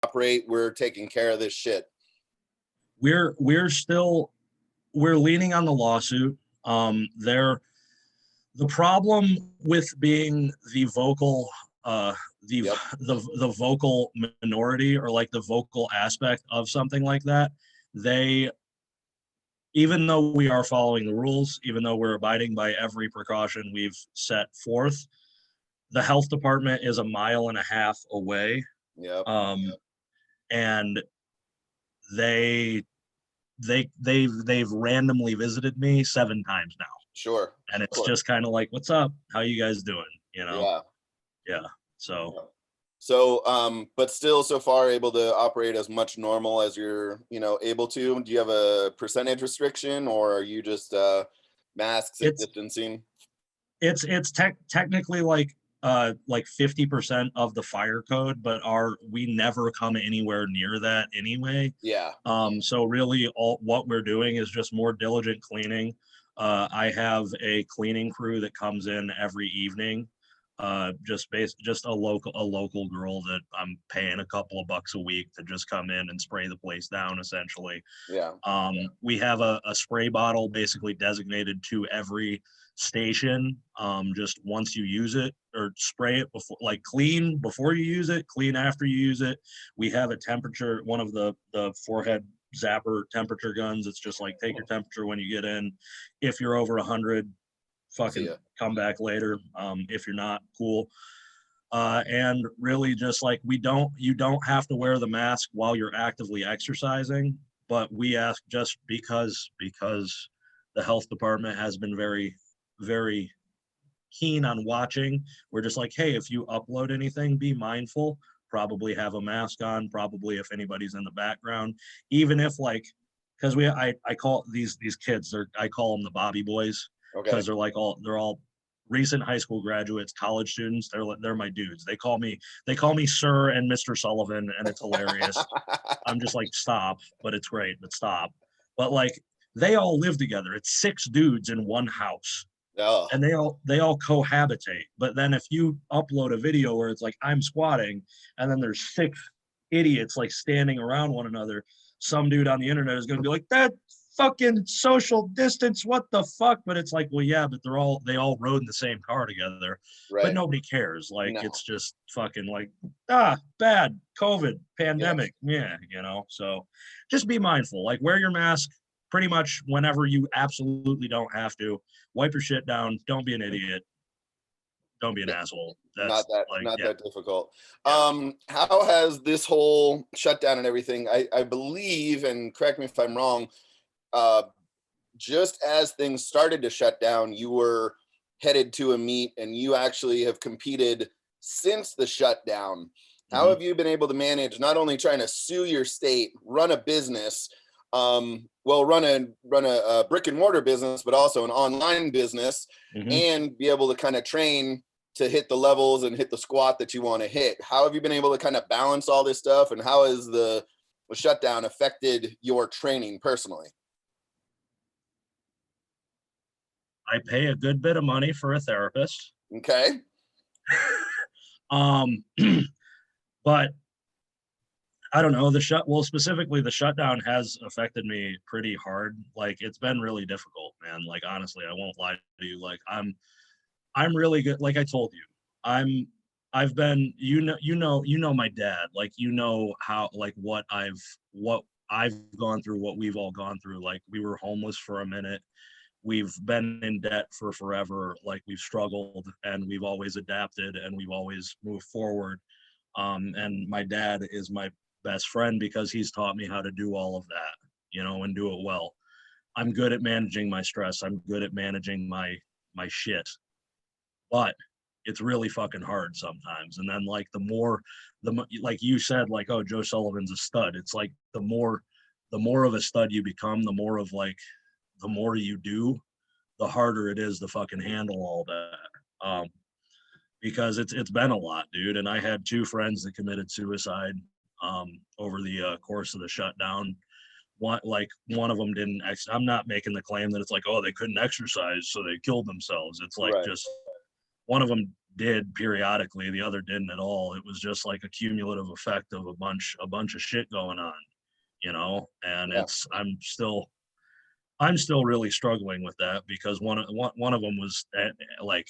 operate, we're taking care of this shit? We're leaning on the lawsuit. The problem with being the vocal the vocal minority, or like the vocal aspect of something like that, even though we are following the rules, even though we're abiding by every precaution we've set forth, the health department is 1.5 miles away. And they've randomly visited me 7 times now. Sure. And it's just kind of like, what's up? How you guys doing? You know? Yeah. So, but still so far able to operate as much normal as you're, able to. Do you have a percentage restriction, or are you just masks and distancing? It's technically like 50% of the fire code, but we never come anywhere near that anyway. So really what we're doing is just more diligent cleaning. I have a cleaning crew that comes in every evening, just a local girl that I'm paying a couple of bucks a week to just come in and spray the place down, essentially. We have a spray bottle basically designated to every station. Just once you use it, or spray it before, like clean before you use it, clean after you use it. We have a temperature, one of the forehead zapper temperature guns. It's just like, take your temperature when you get in. If you're over 100, fucking come back later. If you're not, cool. And really just like, you don't have to wear the mask while you're actively exercising, but we ask just because the health department has been very, very keen on watching. We're just like, hey, if you upload anything, be mindful, probably have a mask on, probably if anybody's in the background, even if like, because I call these kids, I call them the Bobby boys, because they're all recent high school graduates, college students. They're my dudes. They call me Sir and Mr. Sullivan, and it's hilarious. I'm just like, stop, but it's great, but stop. But like, they all live together. It's 6 dudes in one house. And they all cohabitate. But then if you upload a video where it's like, I'm squatting, and then there's 6 idiots like standing around one another, some dude on the internet is going to be like, that fucking social distance, what the fuck? But it's like, well, yeah, but they all rode in the same car together, but nobody cares. Like, it's just fucking like, bad COVID pandemic. So just be mindful, like, wear your mask pretty much whenever you absolutely don't have to. Wipe your shit down. Don't be an idiot. Don't be an asshole. That's not that difficult. How has this whole shutdown and everything, I believe, and correct me if I'm wrong, just as things started to shut down, you were headed to a meet, and you actually have competed since the shutdown. How have you been able to manage not only trying to sue your state, run a business, run a brick and mortar business, but also an online business, and be able to kind of train to hit the levels and hit the squat that you want to hit? How have you been able to kind of balance all this stuff, and how has the shutdown affected your training personally? I pay a good bit of money for a therapist. Okay. But I don't know, specifically the shutdown has affected me pretty hard. Like, it's been really difficult, man. Like, honestly, I won't lie to you. Like, I'm really good. Like I told you, I've been, my dad, like, how, like, what I've gone through, what we've all gone through. Like, we were homeless for a minute. We've been in debt for forever. Like, we've struggled, and we've always adapted, and we've always moved forward. And my dad is my best friend because he's taught me how to do all of that, and do it well. I'm good at managing my stress. I'm good at managing my shit, but it's really fucking hard sometimes. And then, like, like you said, like, oh, Joe Sullivan's a stud. It's like, the more of a stud you become, the more you do, the harder it is to fucking handle all that. Because it's been a lot, dude. And I had 2 friends that committed suicide over the course of the shutdown. One of them didn't. I'm not making the claim that it's like, oh, they couldn't exercise, so they killed themselves. It's like, just one of them did periodically, the other didn't at all. It was just like a cumulative effect of a bunch of shit going on, you know. And Yeah. I'm still really struggling with that, because one of them was like,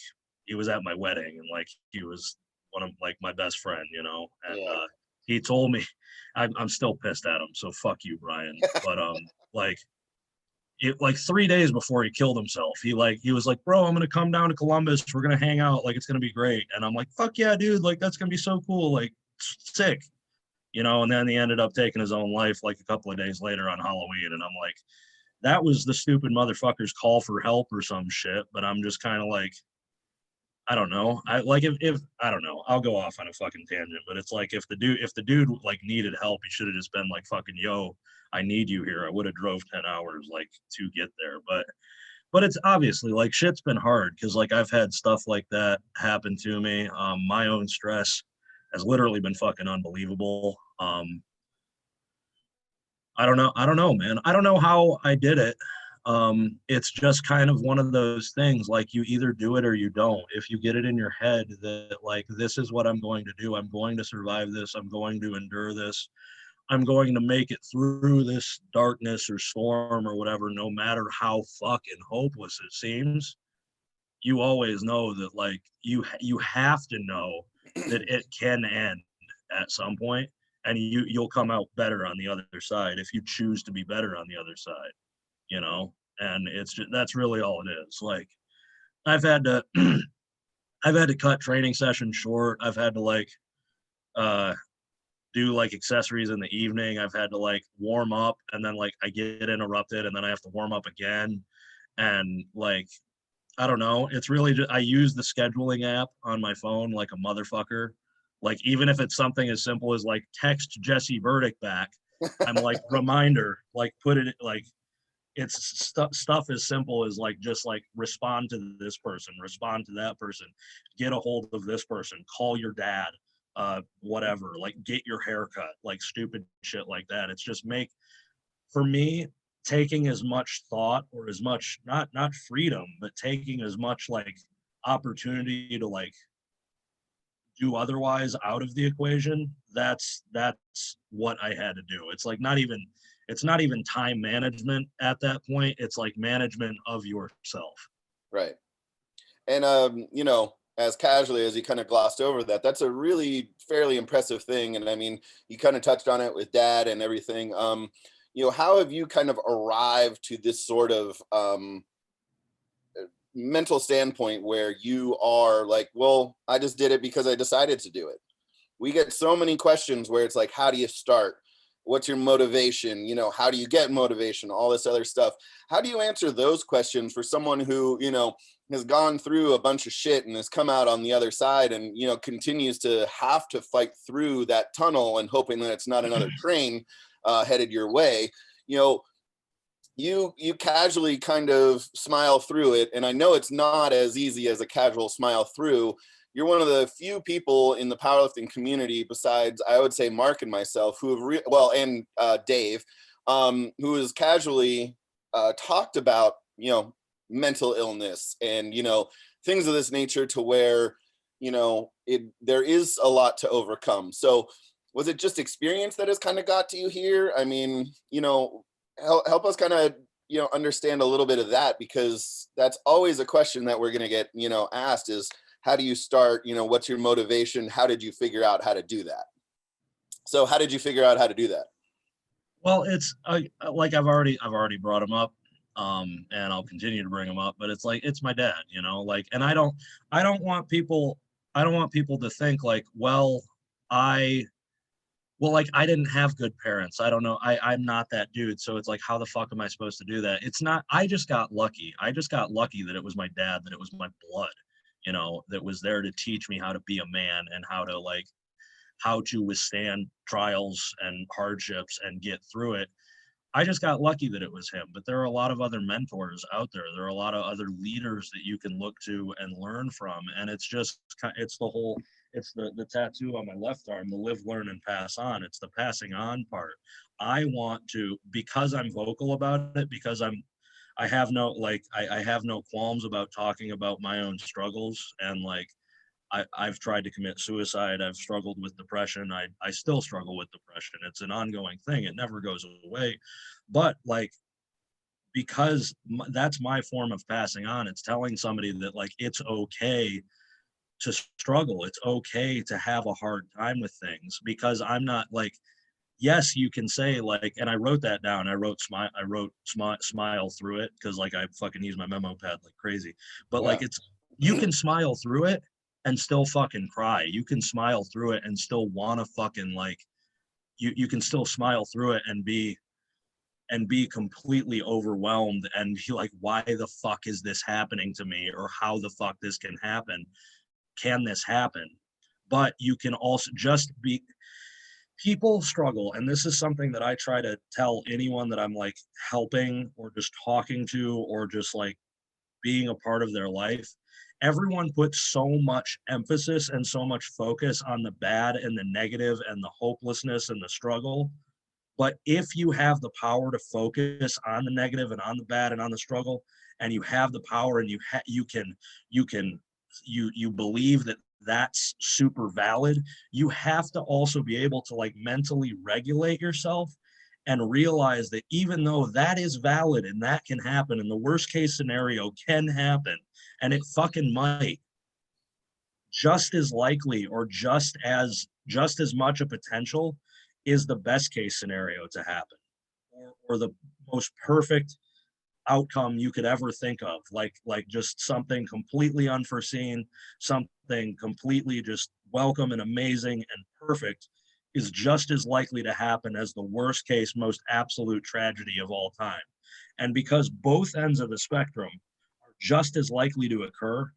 he was at my wedding, and like he was one of like my best friend, you know. And Yeah. he told me, I'm still pissed at him, so fuck you, Brian. But like, like 3 days before he killed himself, he was like, bro, I'm gonna come down to Columbus, we're gonna hang out, like it's gonna be great. And I'm like, fuck yeah, dude, like that's gonna be so cool, like sick, you know. And then he ended up taking his own life like a couple of days later on Halloween, and I'm like, that was the stupid motherfucker's call for help or some shit. But I'm just kind of like, I don't know. I like, if I don't know, I'll go off on a fucking tangent, but it's like, if the dude like needed help, he should have just been like, fucking, yo, I need you here. I would have drove 10 hours like to get there. But it's obviously like shit's been hard, because like I've had stuff like that happen to me. My own stress has literally been fucking unbelievable. I don't know, man. I don't know how I did it. It's just kind of one of those things, like you either do it or you don't. If you get it in your head that like, this is what I'm going to do, I'm going to survive this, I'm going to endure this, I'm going to make it through this darkness or storm or whatever, no matter how fucking hopeless it seems, you always know that like you have to know that it can end at some point, and you'll come out better on the other side if you choose to be better on the other side, you know. And it's just, that's really all it is. Like, I've had to I've had to cut training sessions short. I've had to like do like accessories in the evening. I've had to like warm up, and then like I get interrupted, and then I have to warm up again. And like, I don't know. It's really just, I use the scheduling app on my phone like a motherfucker. Like, even if it's something as simple as like text Jesse Burdick back, I'm like, reminder, like put it like, it's stuff as simple as like, just like respond to this person, respond to that person, get a hold of this person, call your dad, whatever, like get your hair cut, like stupid shit like that. It's just for me, taking as much thought, or as much, not freedom, but taking as much like opportunity to like do otherwise out of the equation. That's what I had to do. It's like, it's not even time management at that point. It's like management of yourself. Right. And you know, as casually as you kind of glossed over that, that's a really fairly impressive thing. And I mean, you kind of touched on it with dad and everything. You know, how have you kind of arrived to this sort of mental standpoint where you are like, well, I just did it because I decided to do it? We get so many questions where it's like, how do you start? What's your motivation? You know, how do you get motivation? All this other stuff. How do you answer those questions for someone who, you know, has gone through a bunch of shit and has come out on the other side, and, you know, continues to have to fight through that tunnel and hoping that it's not another train headed your way? You know, you casually kind of smile through it, and I know it's not as easy as a casual smile through. You're one of the few people in the powerlifting community, besides I would say Mark and myself, who have and Dave, who has casually talked about, you know, mental illness and, you know, things of this nature, to where, you know, there is a lot to overcome. So was it just experience that has kind of got to you here? I mean, you know, help us kind of, you know, understand a little bit of that, because that's always a question that we're going to get, you know, asked is, how do you start? You know, what's your motivation? How did you figure out how to do that? So how did you figure out how to do that? Well, it's like I've already brought him up, and I'll continue to bring him up. But it's like, it's my dad, you know, like, and I don't want people to think like, like I didn't have good parents. I don't know. I'm not that dude. So it's like, how the fuck am I supposed to do that? It's not, I just got lucky. I just got lucky that it was my dad, that it was my blood, you know, that was there to teach me how to be a man, and how to withstand trials and hardships and get through it. I just got lucky that it was him. But there are a lot of other mentors out there. There are a lot of other leaders that you can look to and learn from. And it's just, it's the tattoo on my left arm, the live, learn, and pass on. It's the passing on part. I want to, because I'm vocal about it, because I have no qualms about talking about my own struggles, and like, I've tried to commit suicide. I've struggled with depression. I still struggle with depression. It's an ongoing thing. It never goes away. But like, because that's my form of passing on. It's telling somebody that like, it's okay to struggle. It's okay to have a hard time with things, because I'm not like, yes, you can say like, and I wrote that down. I wrote smile through it, because like I fucking use my memo pad like crazy. But like, it's, you can smile through it and still fucking cry. You can smile through it and still want to fucking like, you can still smile through it and be completely overwhelmed and be like, why the fuck is this happening to me? Or how the fuck this can happen? Can this happen? But you can also just be, people struggle. And this is something that I try to tell anyone that I'm like helping or just talking to, or just like being a part of their life. Everyone puts so much emphasis and so much focus on the bad and the negative and the hopelessness and the struggle. But if you have the power to focus on the negative and on the bad and on the struggle, and you have the power, and you believe that that's super valid, you have to also be able to like mentally regulate yourself and realize that even though that is valid and that can happen, and the worst case scenario can happen, and it fucking might, just as likely or just as much a potential is the best case scenario to happen, or the most perfect outcome you could ever think of, like just something completely unforeseen, something completely just welcome and amazing and perfect, is just as likely to happen as the worst case, most absolute tragedy of all time. And because both ends of the spectrum are just as likely to occur,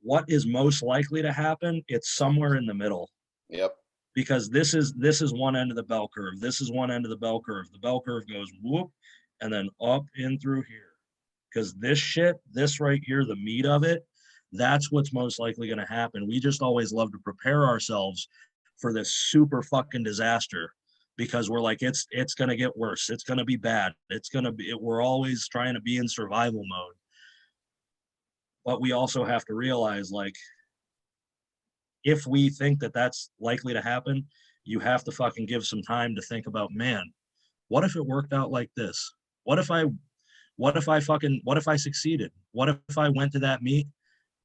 what is most likely to happen? It's somewhere in the middle. Yep. Because this is one end of the bell curve. This is one end of the bell curve. The bell curve goes whoop and then up in through here. Because this right here, the meat of it, that's what's most likely going to happen. We just always love to prepare ourselves for this super fucking disaster, because we're like, it's going to get worse. It's going to be bad. We're always trying to be in survival mode. But we also have to realize, like, if we think that that's likely to happen, you have to fucking give some time to think about, man, what if it worked out like this? What if I succeeded? What if I went to that meet,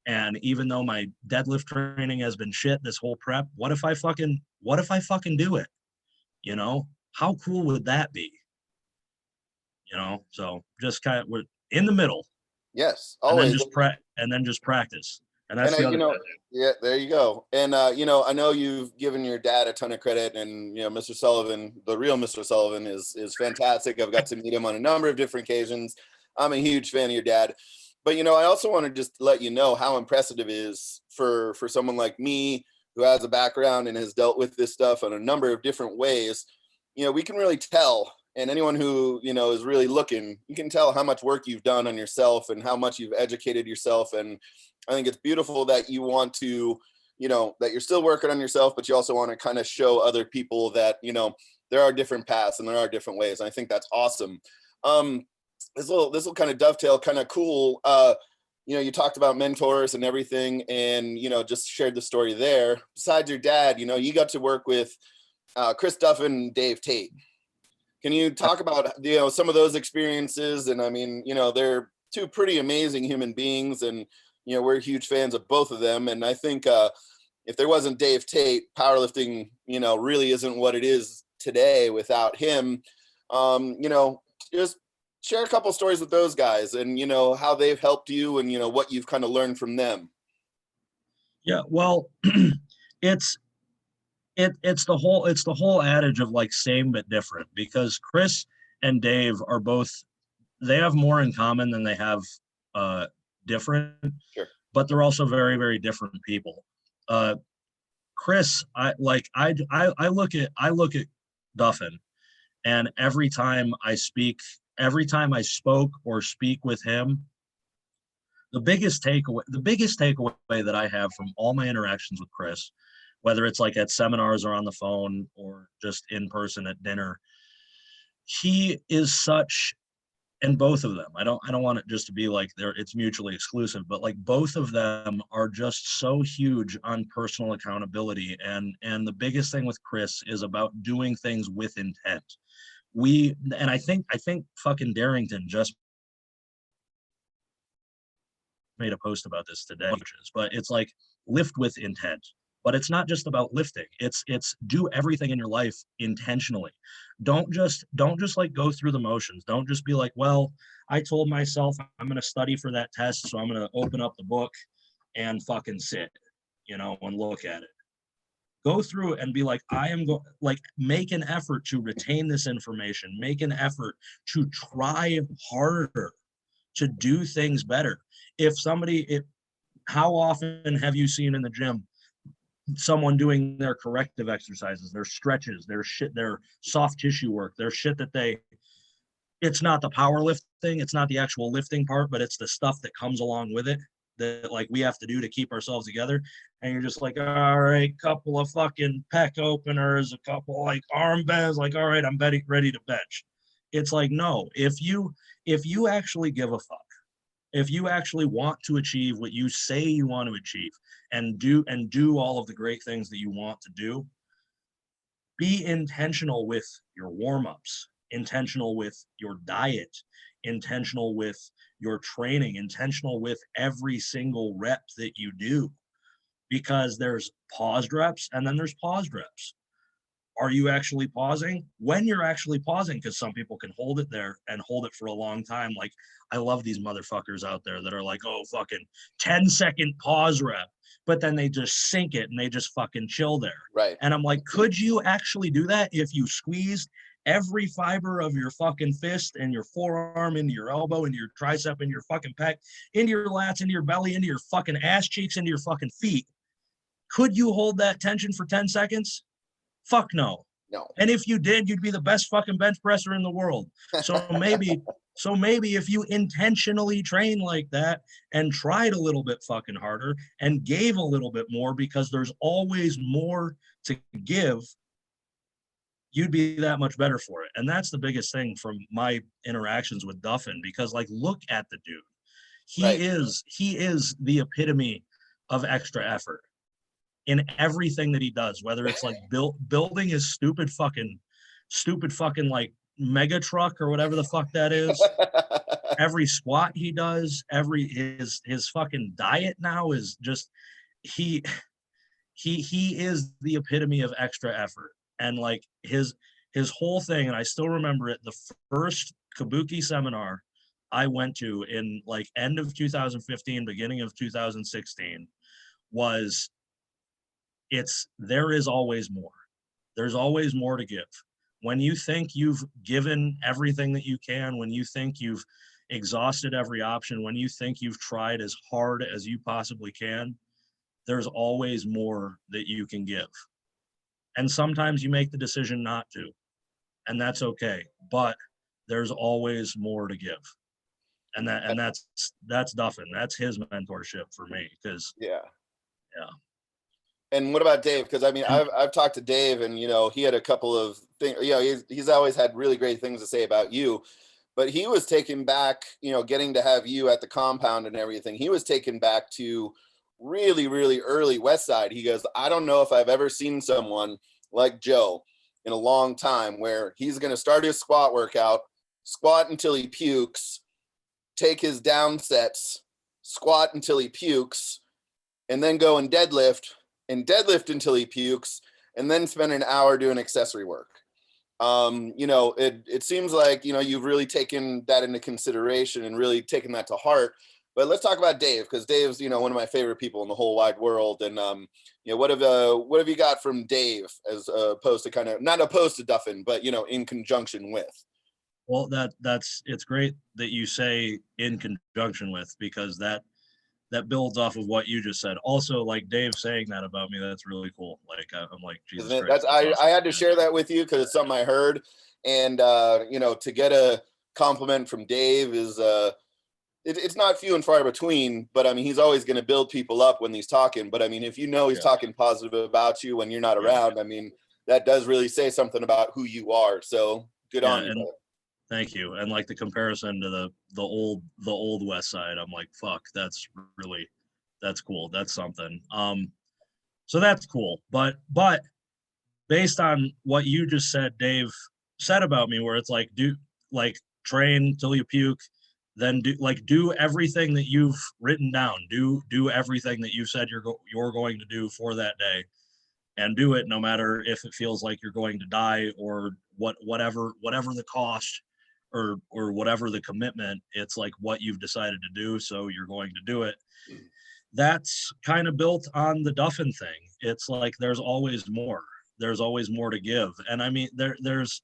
and even though my deadlift training has been shit this whole prep, what if I fucking do it? You know, how cool would that be? You know, so just kind of, we're in the middle. Yes, always. And then just practice. And that's the other yeah, there you go. And I know you've given your dad a ton of credit, and Mr. Sullivan, the real Mr. Sullivan, is fantastic. I've got to meet him on a number of different occasions. I'm a huge fan of your dad. But I also want to just let you know how impressive it is for someone like me, who has a background and has dealt with this stuff in a number of different ways. We can really tell, and anyone who is really looking, you can tell how much work you've done on yourself and how much you've educated yourself. And I think it's beautiful that you want to, that you're still working on yourself, but you also want to kind of show other people that, there are different paths and there are different ways. And I think that's awesome. This will kind of dovetail, kind of cool. You talked about mentors and everything, and, just shared the story there. Besides your dad, you got to work with Chris Duffin and Dave Tate. Can you talk about, some of those experiences? And I mean, they're two pretty amazing human beings, and we're huge fans of both of them. And I think if there wasn't Dave Tate, powerlifting, really isn't what it is today without him. Just share a couple stories with those guys, and how they've helped you, and what you've kind of learned from them. Yeah, well, it's the whole adage of like same but different, because Chris and Dave are both, they have more in common than they have different. Sure. But they're also very, very different people. Chris, I look at Duffin, and every time I spoke or speak with him, the biggest takeaway that I have from all my interactions with Chris, whether it's like at seminars or on the phone or just in person at dinner, he is such And both of them, I don't want it just to be like it's mutually exclusive, but like both of them are just so huge on personal accountability. And the biggest thing with Chris is about doing things with intent. And I think fucking Darrington just made a post about this today, but it's like lift with intent. But it's not just about lifting. It's do everything in your life intentionally. Don't just like go through the motions. Don't just be like, well, I told myself I'm going to study for that test, so I'm going to open up the book and fucking sit, and look at it. Go through it and be like, make an effort to retain this information. Make an effort to try harder, to do things better. How often have you seen in the gym someone doing their corrective exercises, their stretches, their soft tissue work, their shit that it's not the powerlifting, it's not the actual lifting part, but it's the stuff that comes along with it that like we have to do to keep ourselves together. And you're just like, all right, couple of fucking pec openers, a couple like arm bends, like, all right, I'm ready to bench. It's like, no, if you actually give a fuck, if you actually want to achieve what you say you want to achieve and do all of the great things that you want to do, be intentional with your warm-ups, intentional with your diet, intentional with your training, intentional with every single rep that you do, because there's paused reps and then there's paused reps. Are you actually pausing? When you're actually pausing, because some people can hold it there and hold it for a long time. Like, I love these motherfuckers out there that are like, oh, fucking 10-second pause rep, but then they just sink it and they just fucking chill there. Right. And I'm like, could you actually do that if you squeezed every fiber of your fucking fist and your forearm into your elbow, into your tricep, into your fucking pec, into your lats, into your belly, into your fucking ass cheeks, into your fucking feet? Could you hold that tension for 10 seconds? Fuck no. No. And if you did, you'd be the best fucking bench presser in the world. So maybe if you intentionally train like that and tried a little bit fucking harder and gave a little bit more, because there's always more to give, you'd be that much better for it. And that's the biggest thing from my interactions with Duffin, because like, look at the dude. He is the epitome of extra effort in everything that he does, whether it's like building his stupid fucking like mega truck or whatever the fuck that is. Every squat he does, his fucking diet now is just, he is the epitome of extra effort. And like his whole thing, and I still remember it, the first Kabuki seminar I went to in like end of 2015, beginning of 2016 was, there is always more. There's always more to give. When you think you've given everything that you can, when you think you've exhausted every option, when you think you've tried as hard as you possibly can, there's always more that you can give. And sometimes you make the decision not to, and that's okay. But there's always more to give. And that's Duffin. That's his mentorship for me, because yeah. And what about Dave? Because I mean, I've talked to Dave, and he had a couple of things. He's always had really great things to say about you, but he was taken back. Getting to have you at the compound and everything. He was taken back to really, really early West Side. He goes, I don't know if I've ever seen someone like Joe in a long time, where he's going to start his squat workout, squat until he pukes, take his down sets, squat until he pukes, and then go and deadlift until he pukes, and then spend an hour doing accessory work. It seems like, you've really taken that into consideration and really taken that to heart. But let's talk about Dave, because Dave's, one of my favorite people in the whole wide world. And, what have you got from Dave, as opposed to kind of, not opposed to Duffin, but, in conjunction with? Well, it's great that you say in conjunction with, because that builds off of what you just said. Also, like Dave saying that about me, that's really cool. Like, I'm like, Jesus Christ. That's awesome. I had to share that with you because it's something I heard. And, to get a compliment from Dave is, it's not few and far between, but I mean, he's always going to build people up when he's talking. But I mean, if he's talking positive about you when you're not around, I mean, that does really say something about who you are. So good on you. Thank you. And like the comparison to the old West Side, I'm like, fuck, that's cool. That's something. So that's cool. But based on what you just said, Dave said about me, where it's like, train till you puke, then do everything that you've written down, do everything that you said you're going to do for that day, and do it no matter if it feels like you're going to die or whatever the cost or whatever the commitment. It's like what you've decided to do, so you're going to do it. That's kind of built on the Duffin thing. It's like there's always more to give. And I mean,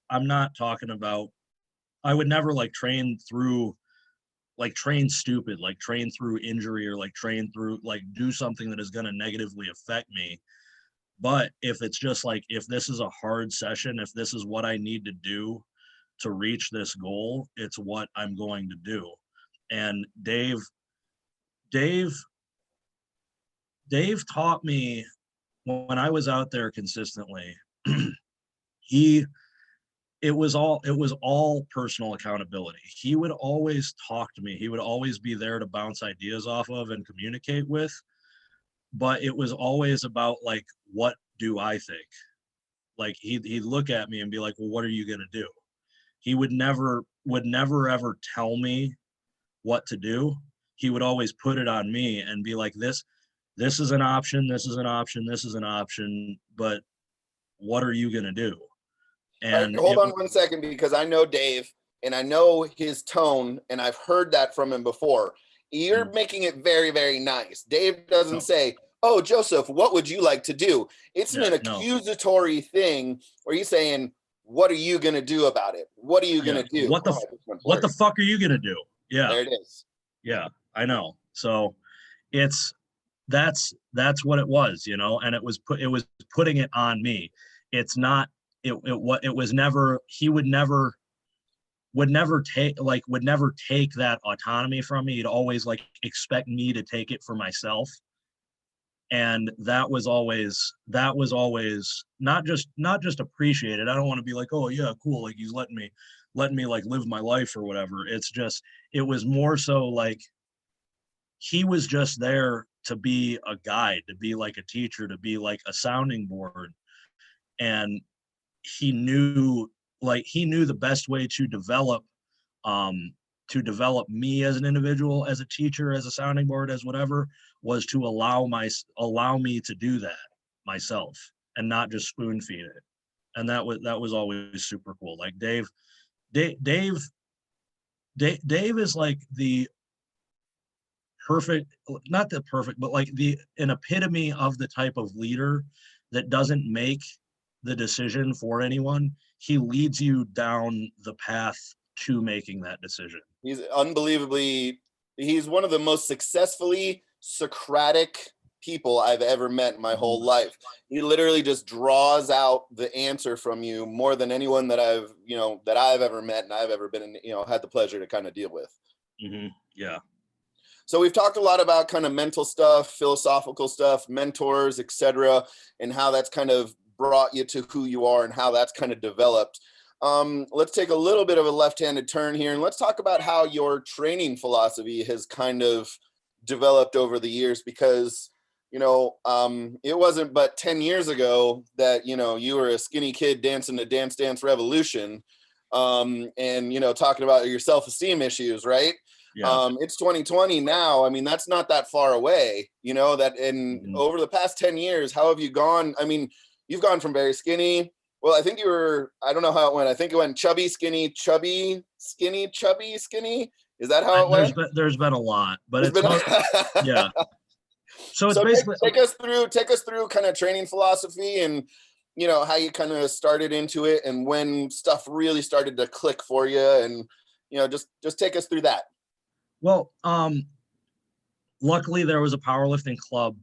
I'm not talking about, I would never train stupid, train through injury, or train through, do something that is going to negatively affect me. But if it's just if this is a hard session, if this is what I need to do to reach this goal, it's what I'm going to do. And Dave taught me when I was out there consistently. It was all personal accountability. He would always talk to me. He would always be there to bounce ideas off of and communicate with. But it was always about what do I think? He'd look at me and be like, well, what are you going to do? He would never ever tell me what to do. He would always put it on me and be like, this is an option, this is an option, this is an option, but what are you going to do? And hold on 1 second, because I know Dave and I know his tone, and I've heard that from him before. You're making it very, very nice. Dave doesn't say, oh, Joseph, what would you like to do? It's an accusatory thing where he's saying, what are you going to do about it? What are you going to do? What the fuck are you going to do? Yeah. There it is. Yeah, I know. So that's what it was, and it was putting it on me. It's not, it was never, he would never take that autonomy from me. He'd always expect me to take it for myself. And that was always not just appreciated. I don't want to be like, oh yeah, cool, he's letting me live my life or whatever. It's just, it was more so he was just there to be a guide, to be a teacher, to be a sounding board. And he knew the best way to develop me as an individual, as a teacher, as a sounding board, as whatever, was to allow me to do that myself and not just spoon feed it. And that was always super cool. Dave is the perfect, not the perfect, but an epitome of the type of leader that doesn't make the decision for anyone. He leads you down the path to making that decision. He's one of the most successfully Socratic people I've ever met in my whole life. He literally just draws out the answer from you more than anyone that I've ever met and I've ever been, had the pleasure to kind of deal with. Mm-hmm. Yeah. So we've talked a lot about kind of mental stuff, philosophical stuff, mentors, etc., and how that's kind of brought you to who you are and how that's kind of developed. Let's take a little bit of a left-handed turn here, and let's talk about how your training philosophy has kind of developed over the years, because it wasn't but 10 years ago that you were a skinny kid dancing to Dance Dance Revolution, and talking about your self-esteem issues, right? Yeah. It's 2020 now. I mean, that's not that far away, over the past 10 years, how have you gone? I mean, you've gone from very skinny. Well, I think you were, I don't know how it went. I think it went chubby, skinny, chubby, skinny, chubby, skinny. Is that how it went? There's been a lot, but yeah. So it's basically, take us through kind of training philosophy and, how you kind of started into it and when stuff really started to click for you, and, just take us through that. Well, luckily there was a powerlifting club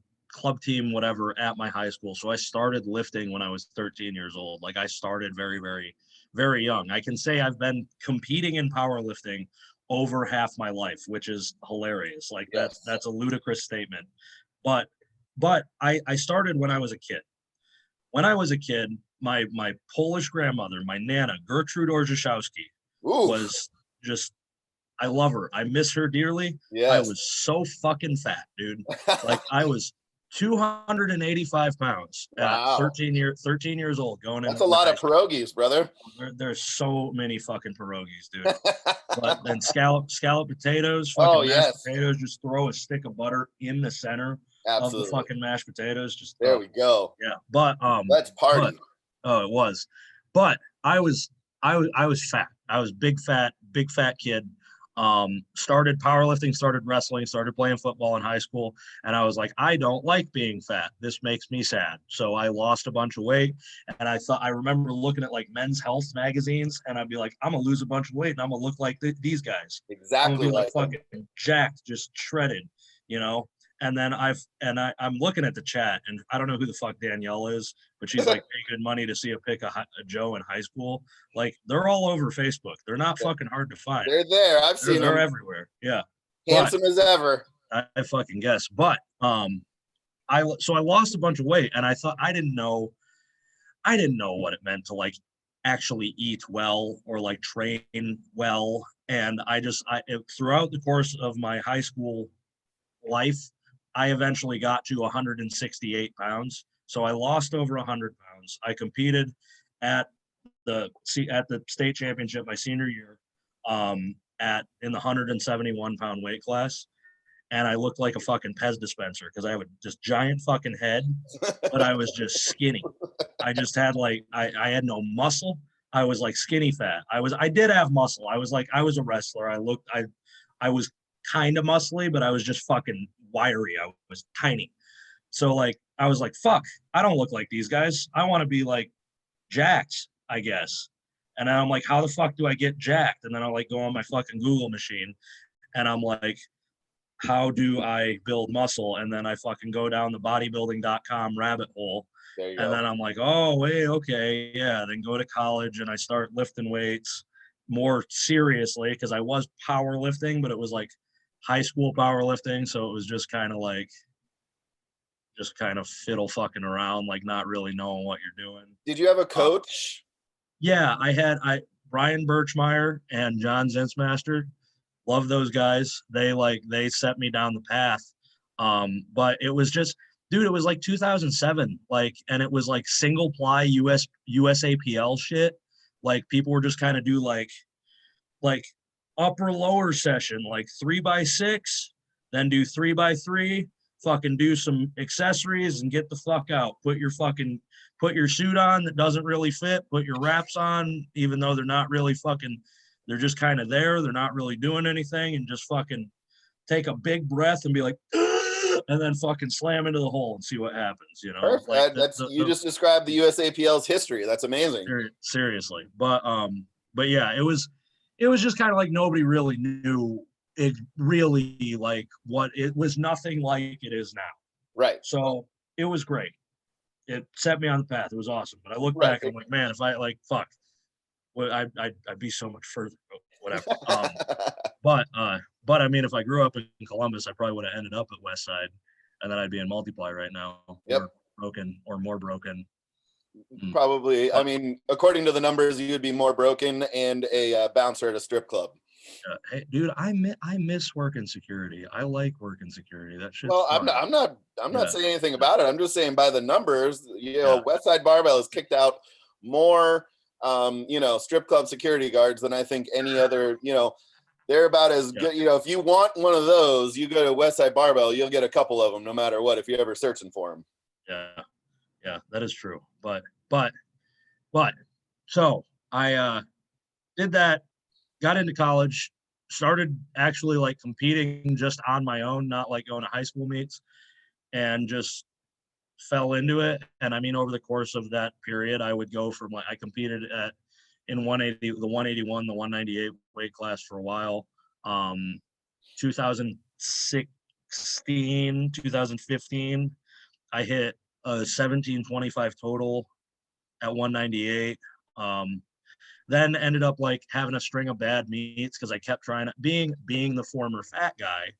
team, whatever, at my high school. So I started lifting when I was 13 years old. I started very, very, very young. I can say I've been competing in powerlifting over half my life, which is hilarious. Yes. That's a ludicrous statement. But I started when I was a kid. When I was a kid, my Polish grandmother, my Nana, Gertrude Orzeszowski, was just, I love her. I miss her dearly. Yes. I was so fucking fat, dude. Like I was 285 pounds at 13 years old going in. That's a lot of pierogies, brother. There's so many fucking pierogies, dude. But then scallop potatoes, mashed potatoes, just throw a stick of butter in the center of the fucking mashed potatoes. Just there we go. Yeah. But let's party. It was. But I was fat. I was big fat kid. Started powerlifting, started wrestling, started playing football in high school. And I was like, I don't like being fat. This makes me sad. So I lost a bunch of weight. And I remember looking at like Men's Health magazines, and I'd be like, I'm gonna lose a bunch of weight and I'm gonna look like these guys. Exactly. I'm gonna be like fucking jacked, just shredded, you know? And then I'm looking at the chat, and I don't know who the fuck Danielle is, but she's like pay good money to see a pic of Joe in high school. Like they're all over Facebook. They're not fucking hard to find. They're there. I've seen them. They're everywhere. Yeah. Handsome as ever. I fucking guess. But I lost a bunch of weight, and I thought I didn't know what it meant to like actually eat well or like train well. And throughout the course of my high school life, I eventually got to 168 pounds. So I lost over 100 pounds. I competed at the state championship my senior year in the 171 pound weight class. And I looked like a fucking Pez dispenser because I had just giant fucking head, but I was just skinny. I just had like, I had no muscle. I was like skinny fat. I did have muscle. I was a wrestler. I was kind of muscly, but I was just fucking wiry. I was tiny. So like, I was like, fuck, I don't look like these guys. I want to be like jacked, I guess. And then I'm like, how the fuck do I get jacked? And then I'll like go on my fucking Google machine and I'm like, how do I build muscle? And then I fucking go down the bodybuilding.com rabbit hole. And then I'm like, oh, wait, okay. Yeah. Then go to college and I start lifting weights more seriously because I was powerlifting, but it was like high school powerlifting. So it was just kind of fiddle fucking around, like not really knowing what you're doing. Did you have a coach? Yeah, I had Brian Birchmeyer and John Zinsmaster. Love those guys. They set me down the path. But it was just, dude, it was like 2007, like, and it was like single ply USAPL shit. Like people were just kind of do like upper lower session, like 3x6, then do 3x3, fucking do some accessories and get the fuck out. Put your suit on that doesn't really fit, put your wraps on, even though they're not really fucking, they're just kind of there. They're not really doing anything, and just fucking take a big breath and be like, and then fucking slam into the hole and see what happens, you know? Perfect. Like you just described the USAPL's history. That's amazing. Seriously. But yeah, it was just kind of like nobody really knew it really, like what it was, nothing like it is now. Right. So it was great. It set me on the path. It was awesome. But I look back and I'm like, man, if I like, fuck, well, I'd be so much further, whatever. But I mean, if I grew up in Columbus, I probably would have ended up at West Side, and then I'd be in Multiply right now. Yep. Or broken or more broken. Probably. I mean, according to the numbers, you'd be more broken and a bouncer at a strip club. Hey, dude, I miss working security. I like working securip. That shit's well, fun. I'm not saying anything about it. I'm just saying by the numbers, West Side Barbell has kicked out more, strip club security guards than I think any other, they're about as good. If you want one of those, you go to West Side Barbell, you'll get a couple of them no matter what, if you're ever searching for them. Yeah, that is true. But so I did that, got into college, started actually like competing just on my own, not like going to high school meets, and just fell into it. And I mean, over the course of that period, I would go from I competed in 180, the 181, the 198 weight class for a while. 2016, 2015, I hit a 1725 total at 198. Then ended up like having a string of bad meets because I kept trying to, being the former fat guy,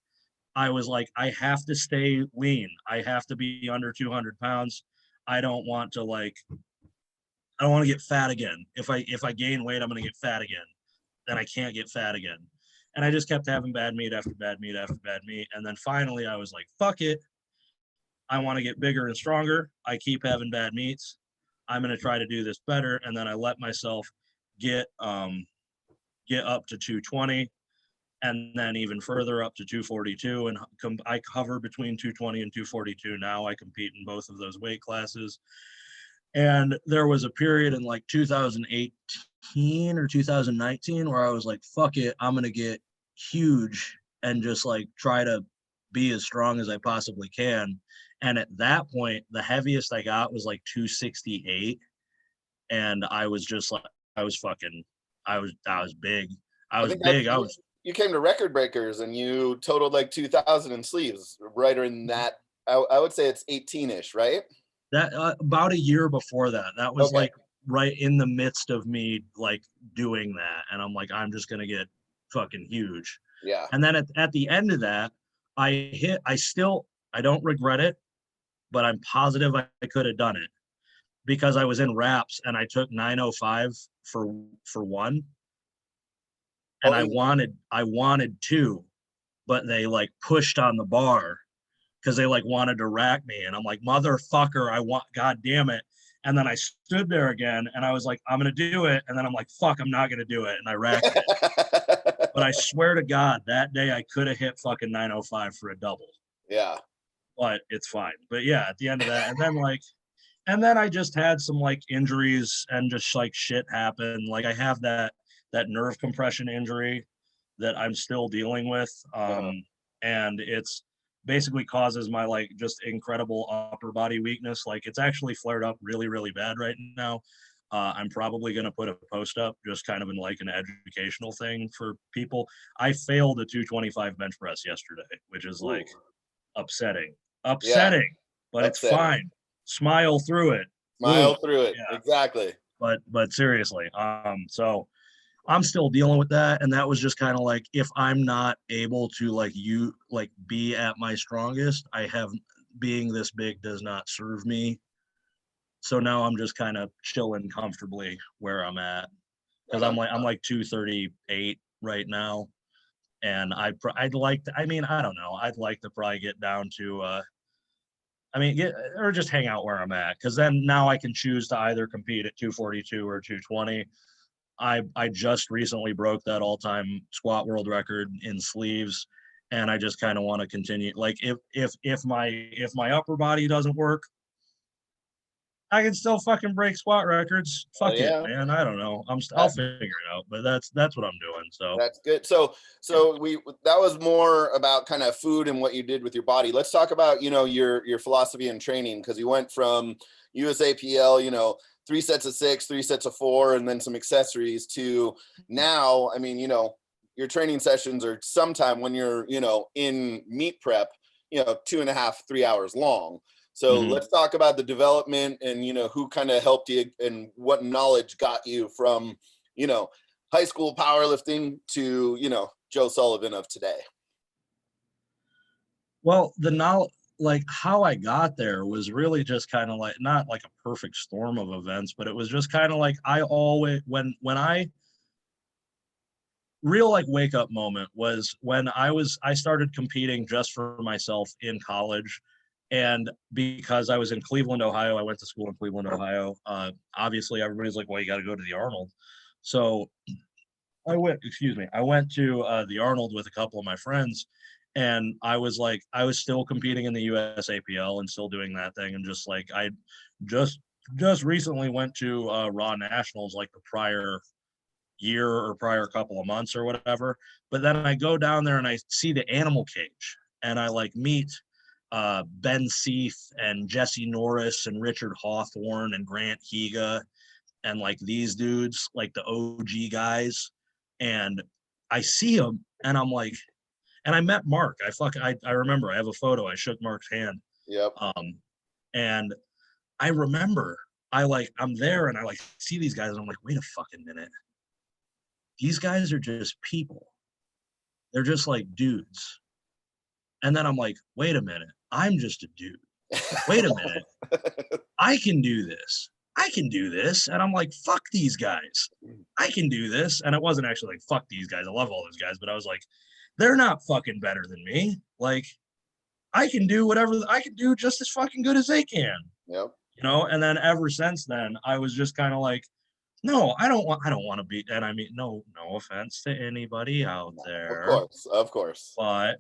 I was like, I have to stay lean. I have to be under 200 pounds. I don't want to get fat again. If I gain weight, I'm going to get fat again. and I can't get fat again. And I just kept having bad meat after bad meat after bad meat. And then finally I was like, fuck it. I want to get bigger and stronger. I keep having bad meats. I'm going to try to do this better. And then I let myself get up to 220 and then even further up to 242. And I hover between 220 and 242 now. I compete in both of those weight classes. And there was a period in like 2018 or 2019 where I was like, fuck it, I'm going to get huge and just like try to be as strong as I possibly can. And at that point, the heaviest I got was like 268. And I was just like, I was big. You came to Record Breakers and you totaled like 2,000 in sleeves, right in that. I would say it's 18-ish, right? That about a year before that. That was like right in the midst of me like doing that. And I'm like, I'm just going to get fucking huge. Yeah. And then at the end of that, I don't regret it, but I'm positive I could have done it because I was in wraps and I took 905 for one. And I wanted two, but they like pushed on the bar because they like wanted to rack me. And I'm like, motherfucker, God damn it. And then I stood there again and I was like, I'm going to do it. And then I'm like, fuck, I'm not going to do it. And I racked it. But I swear to God, that day I could have hit fucking 905 for a double. Yeah. But it's fine. But yeah, at the end of that, and then I just had some like injuries and just like shit happened. Like I have that nerve compression injury that I'm still dealing with. And it's basically causes my like just incredible upper body weakness. Like it's actually flared up really, really bad right now. I'm probably going to put a post up just kind of in like an educational thing for people. I failed a 225 bench press yesterday, which is like upsetting, but it's fine. Smile through it. Yeah. Exactly. But seriously, so I'm still dealing with that. And that was just kind of like, if I'm not able to be at my strongest, being this big does not serve me. So now I'm just kind of chilling comfortably where I'm at. Cause I'm like 238 right now. And I'd like to, I don't know. I'd like to probably get down to, or just hang out where I'm at. Cause then now I can choose to either compete at 242 or 220. I just recently broke that all-time squat world record in sleeves, and I just kind of want to continue. Like if my upper body doesn't work, I can still fucking break squat records. Fuck it, man. I don't know. I'll figure it out. But that's what I'm doing. So that's good. So that was more about kind of food and what you did with your body. Let's talk about your philosophy and training, because you went from USAPL, 3 sets of 6, 3 sets of 4, and then some accessories to now. Your training sessions are sometime when you're, in meet prep, 2.5, 3 hours long. So let's talk about the development and, who kind of helped you and what knowledge got you from, high school powerlifting to, Joe Sullivan of today. Well, the knowledge, like how I got there was really just kind of like, not like a perfect storm of events, but it was just kind of like, I always, when I real like wake up moment was when I started competing just for myself in college. And because I was in Cleveland, Ohio, I went to school in Cleveland, Ohio. Obviously everybody's like, well, you got to go to the Arnold. So I went to the Arnold with a couple of my friends. And I was still competing in the USAPL and still doing that thing. And just like, I just recently went to Raw Nationals like the prior year or prior couple of months or whatever. But then I go down there and I see the animal cage and I like meet Ben Seath and Jesse Norris and Richard Hawthorne and Grant Higa and like these dudes, like the OG guys. And I see them and I'm like, and I met Mark. I remember I have a photo. I shook Mark's hand. Yep. And I remember I'm there and I like see these guys and I'm like, wait a fucking minute. These guys are just people. They're just like dudes. And then I'm like, wait a minute. I'm just a dude. Wait a minute. I can do this. I can do this. And I'm like, fuck these guys. I can do this. And it wasn't actually like, fuck these guys. I love all those guys. But I was like, they're not fucking better than me. Like, I can do whatever I can do just as fucking good as they can. Yep. You know, and then ever since then, I was just kind of like, no, I don't want to be. And I mean, no offense to anybody out there. Of course. But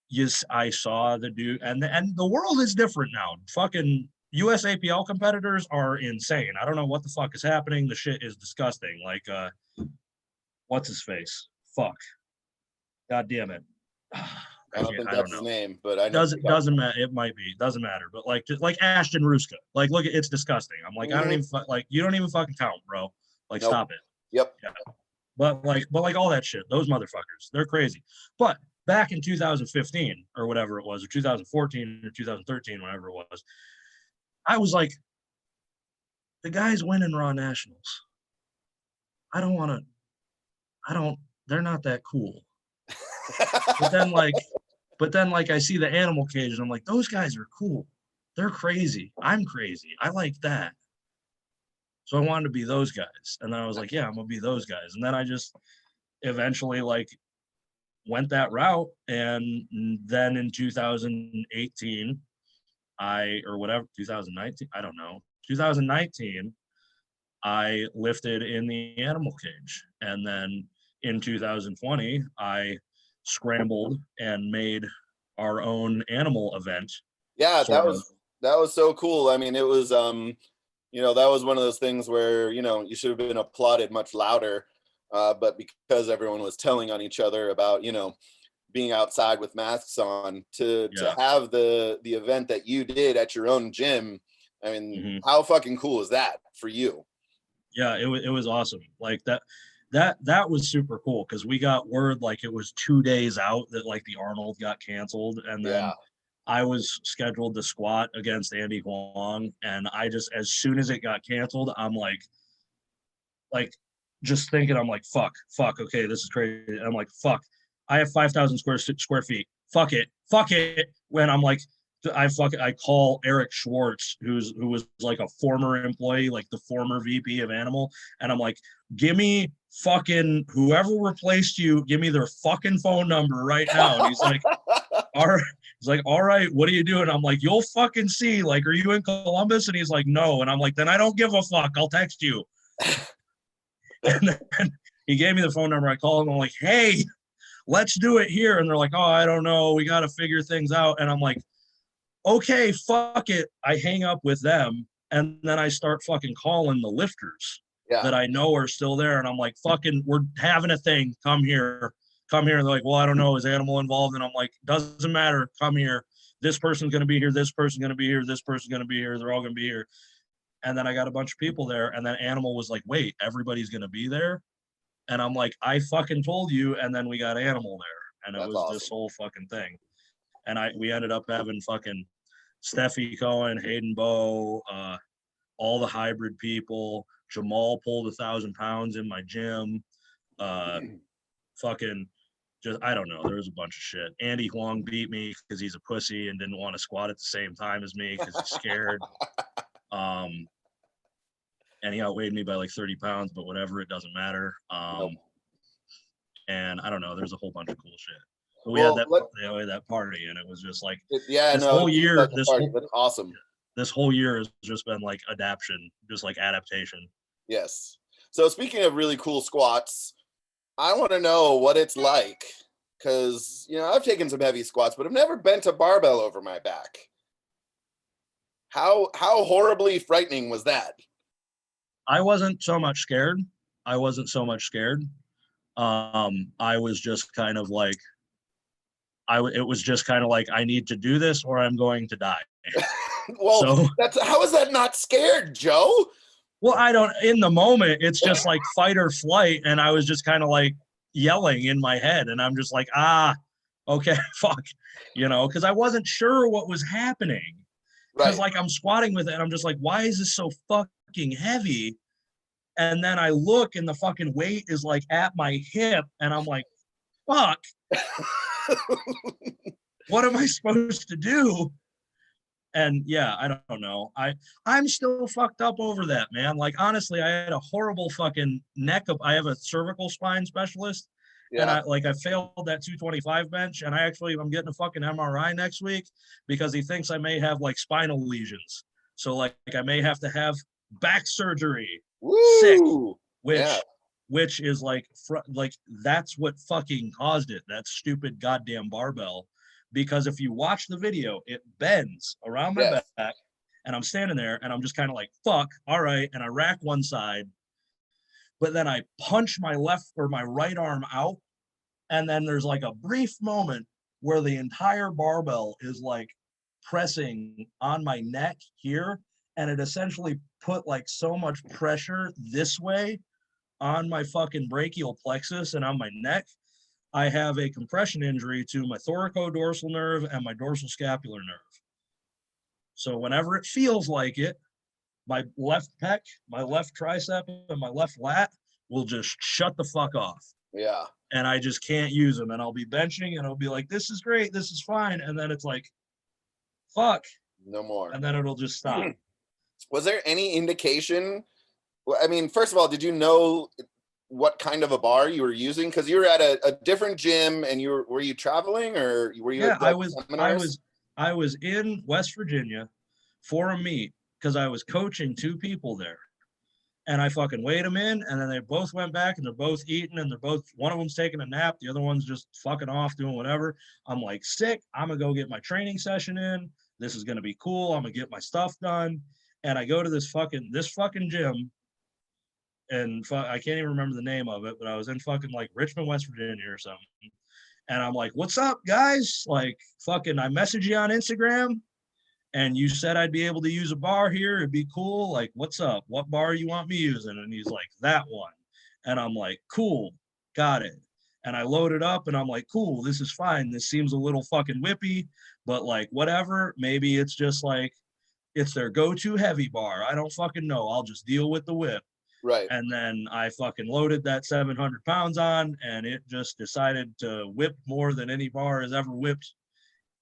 yes, I saw the dude, and the world is different now. Fucking USAPL competitors are insane. I don't know what the fuck is happening. The shit is disgusting. Like, what's his face? Fuck. God damn it. I don't think that's his name, but I know. Doesn't matter. It might be. Doesn't matter. But like, just like Ashton Ruska. Like, look, it's disgusting. I'm like, I don't even like. You don't even fucking count, bro. Like, stop it. Yep. Yeah. But like all that shit. Those motherfuckers. They're crazy. But back in 2015 or whatever it was, or 2014 or 2013, whatever it was, I was like, the guys winning Raw Nationals. They're not that cool. But then I see the animal cage and I'm like, those guys are cool. They're crazy. I'm crazy. I like that. So I wanted to be those guys. And then I was like, yeah, I'm gonna be those guys. And then I just eventually like went that route. And then in 2018, 2019, I don't know, 2019, I lifted in the animal cage. And then in 2020, I scrambled and made our own animal event. Yeah, that was so cool. I mean, it was you know, that was one of those things where, you know, you should have been applauded much louder, but because everyone was telling on each other about, you know, being outside with masks on, to have the event that you did at your own gym. I mean, how fucking cool is that for you? Yeah, it was awesome. Like that was super cool because we got word like it was 2 days out that like the Arnold got canceled, and then I was scheduled to squat against Andy Huang, and I just, as soon as it got canceled, I'm like just thinking, I'm like, fuck, okay, this is crazy. And I'm like, fuck, I have 5,000 square feet. Fuck it. When I'm like, I call Eric Schwartz, who was like a former employee, like the former VP of Animal, and I'm like, give me fucking whoever replaced you, give me their fucking phone number right now. And he's like, all right, what are you doing? I'm like, you'll fucking see. Like, are you in Columbus? And he's like, no. And I'm like, then I don't give a fuck. I'll text you. And then he gave me the phone number. I called him. I'm like, hey, let's do it here. And they're like, oh, I don't know. We got to figure things out. And I'm like, okay, fuck it. I hang up with them. And then I start fucking calling the lifters that I know are still there. And I'm like, fucking, we're having a thing. Come here. And they're like, well, I don't know. Is Animal involved? And I'm like, doesn't matter. Come here. This person's going to be here. This person's going to be here. This person's going to be here. They're all going to be here. And then I got a bunch of people there. And then Animal was like, wait, everybody's going to be there? And I'm like, I fucking told you. And then we got Animal there. And it was awesome. This whole fucking thing. And we ended up having fucking Steffi Cohen, Hayden Bowe, all the hybrid people. Jamal pulled 1,000 pounds in my gym. Fucking just, I don't know. There was a bunch of shit. Andy Huang beat me because he's a pussy and didn't want to squat at the same time as me because he's scared. And he outweighed me by like 30 pounds, but whatever, it doesn't matter. And I don't know. There's a whole bunch of cool shit. But we had that party, and it was just like whole year. That's awesome. This whole year has just been like adaptation. Yes. So speaking of really cool squats, I want to know what it's like, because, you know, I've taken some heavy squats, but I've never bent a barbell over my back. How horribly frightening was that? I wasn't so much scared. I was just kind of like, it was just kind of like, I need to do this or I'm going to die. Well, how is that not scared, Joe? Well, in the moment, it's just like fight or flight. And I was just kind of like yelling in my head. And I'm just like, okay, fuck, you know, because I wasn't sure what was happening. Because like I'm squatting with it and I'm just like, why is this so fucking heavy? And then I look and the fucking weight is like at my hip and I'm like, fuck. What am I supposed to do? And yeah, I don't know. I'm still fucked up over that, man. Like, honestly, I had a horrible fucking I have a cervical spine specialist. And Yeah. I failed that 225 bench. And I'm getting a fucking MRI next week because he thinks I may have like spinal lesions. So like I may have to have back surgery. Woo! Sick. Which Yeah. which is like that's what fucking caused it. That stupid goddamn barbell. Because if you watch the video, it bends around my Yes. back, and I'm standing there and I'm just kind of like, fuck, all right. And I rack one side, but then I punch my left or my right arm out. And then there's like a brief moment where the entire barbell is like pressing on my neck here. And it essentially put like so much pressure this way on my fucking brachial plexus and on my neck. I have a compression injury to my thoracodorsal nerve and my dorsal scapular nerve. So whenever it feels like it, my left pec, my left tricep, and my left lat will just shut the fuck off. Yeah. And I just can't use them. And I'll be benching and I'll be like, this is great, this is fine. And then it's like, fuck. No more. And then it'll just stop. Was there any indication? I mean, first of all, did you know what kind of a bar you were using? Because you were at a different gym, and were you traveling, or were you? Yeah, I was in West Virginia for a meet because I was coaching two people there, and I fucking weighed them in, and then they both went back, and they're both eating, and one of them's taking a nap, the other one's just fucking off doing whatever. I'm like, sick. I'm gonna go get my training session in. This is gonna be cool. I'm gonna get my stuff done, and I go to this fucking gym. And I can't even remember the name of it, but I was in fucking like Richmond, West Virginia or something. And I'm like, what's up, guys? Like, fucking, I messaged you on Instagram and you said I'd be able to use a bar here. It'd be cool. Like, what's up? What bar you want me using? And he's like, that one. And I'm like, cool, got it. And I load it up and I'm like, cool, this is fine. This seems a little fucking whippy, but like, whatever. Maybe it's just like, it's their go-to heavy bar. I don't fucking know. I'll just deal with the whip. Right. And then I fucking loaded that 700 pounds on, and it just decided to whip more than any bar has ever whipped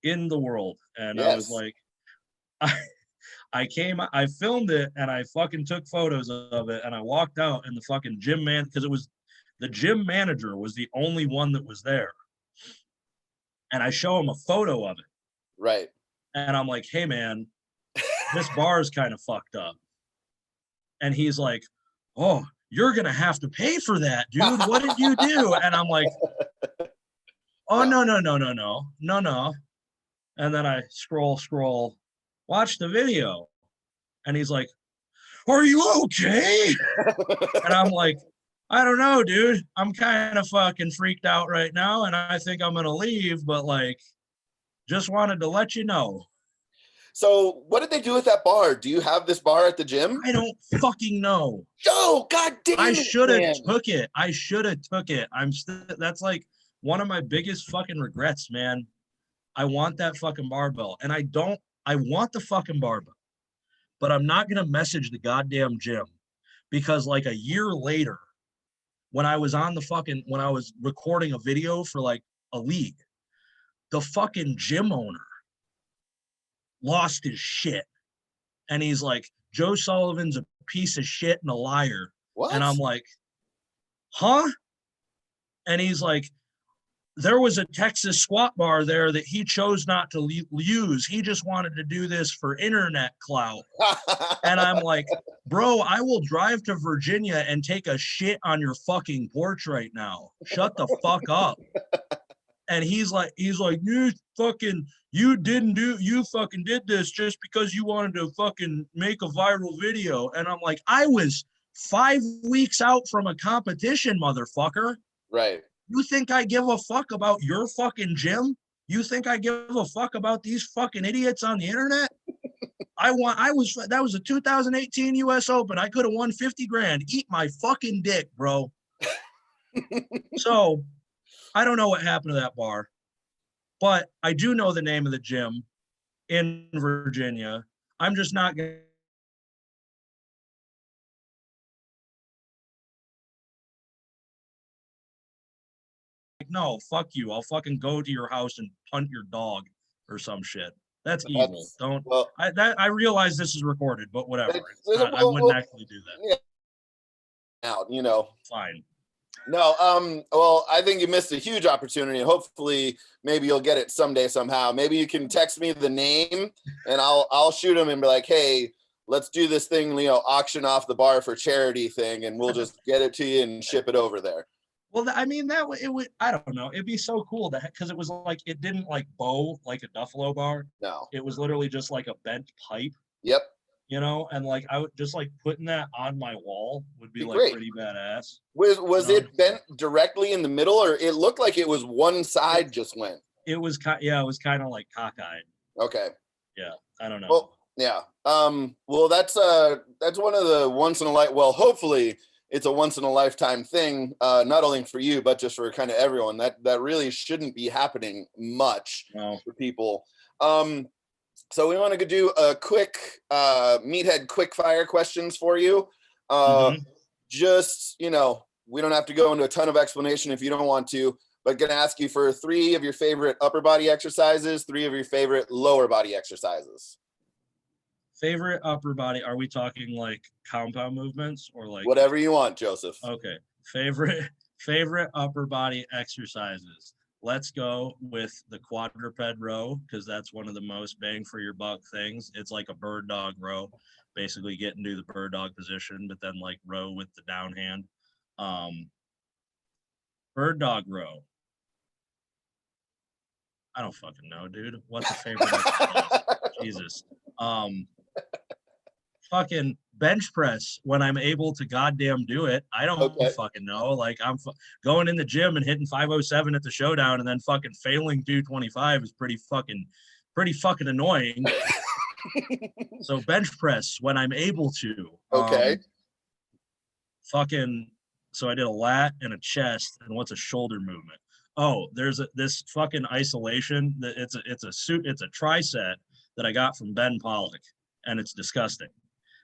in the world. And yes. I was like, I filmed it and I fucking took photos of it, and I walked out, and the fucking gym man, because the gym manager was the only one that was there. And I show him a photo of it. Right. And I'm like, hey man, this bar is kind of fucked up. And he's like, oh, you're going to have to pay for that, dude. What did you do? And I'm like, oh, no. And then I scroll, watch the video. And he's like, are you okay? And I'm like, I don't know, dude. I'm kind of fucking freaked out right now. And I think I'm going to leave, but like, just wanted to let you know. So what did they do with that bar? Do you have this bar at the gym? I don't fucking know. Joe, god damn it. I should have took it. That's like one of my biggest fucking regrets, man. I want that fucking barbell. And I want the fucking barbell. But I'm not going to message the goddamn gym because like a year later, when I was recording a video for like a league, the fucking gym owner lost his shit. And he's like, Joe Sullivan's a piece of shit and a liar. What? And I'm like, huh? And he's like, there was a Texas squat bar there that he chose not to use. He just wanted to do this for internet clout. And I'm like, bro, I will drive to Virginia and take a shit on your fucking porch right now. Shut the fuck up. And he's like, you fucking did this just because you wanted to fucking make a viral video. And I'm like, I was 5 weeks out from a competition, motherfucker. Right. You think I give a fuck about your fucking gym? You think I give a fuck about these fucking idiots on the internet? That was a 2018 US Open. I could have won 50 grand. Eat my fucking dick, bro. So I don't know what happened to that bar, but I do know the name of the gym in Virginia. I'm just not going to. No, fuck you. I'll fucking go to your house and punt your dog or some shit. That's evil. Don't. Well, I realize this is recorded, but whatever. I wouldn't actually do that. Yeah. Out, you know. Fine. No, well, I think you missed a huge opportunity. Hopefully, maybe you'll get it someday somehow. Maybe you can text me the name, and I'll shoot him and be like, hey, let's do this thing, you know, auction off the bar for charity thing, and we'll just get it to you and ship it over there. Well, I mean, it would, I don't know. It'd be so cool because it was like, it didn't like bow like a Duffalo bar. No. It was literally just like a bent pipe. Yep. You know, and like I would just like putting that on my wall would be like great. Pretty badass. Was it bent directly in the middle, or it looked like it was one side just went? It was it was kind of like cockeyed. Okay. Yeah, I don't know. Well, yeah. Well, that's one of the once in a life. Well, hopefully it's a once in a lifetime thing, not only for you, but just for kind of everyone. That really shouldn't be happening much for people. So we want to do a quick meathead quick fire questions for you. Just, you know, we don't have to go into a ton of explanation if you don't want to, but going to ask you for 3 of your favorite upper body exercises, 3 of your favorite lower body exercises. Favorite upper body, are we talking like compound movements or like whatever you want, Joseph? Okay. Favorite upper body exercises. Let's go with the quadruped row, because that's one of the most bang for your buck things. It's like a bird dog row, basically get into the bird dog position, but then like row with the down hand. Bird dog row. I don't fucking know, dude. What's a favorite exercise? Jesus. Fucking bench press when I'm able to goddamn do it. I don't fucking know. Like I'm going in the gym and hitting 507 at the showdown and then fucking failing 225 is pretty fucking annoying. So bench press when I'm able to. So I did a lat and a chest, and what's a shoulder movement? Oh, there's this fucking isolation that it's a tri-set that I got from Ben Pollock, and it's disgusting.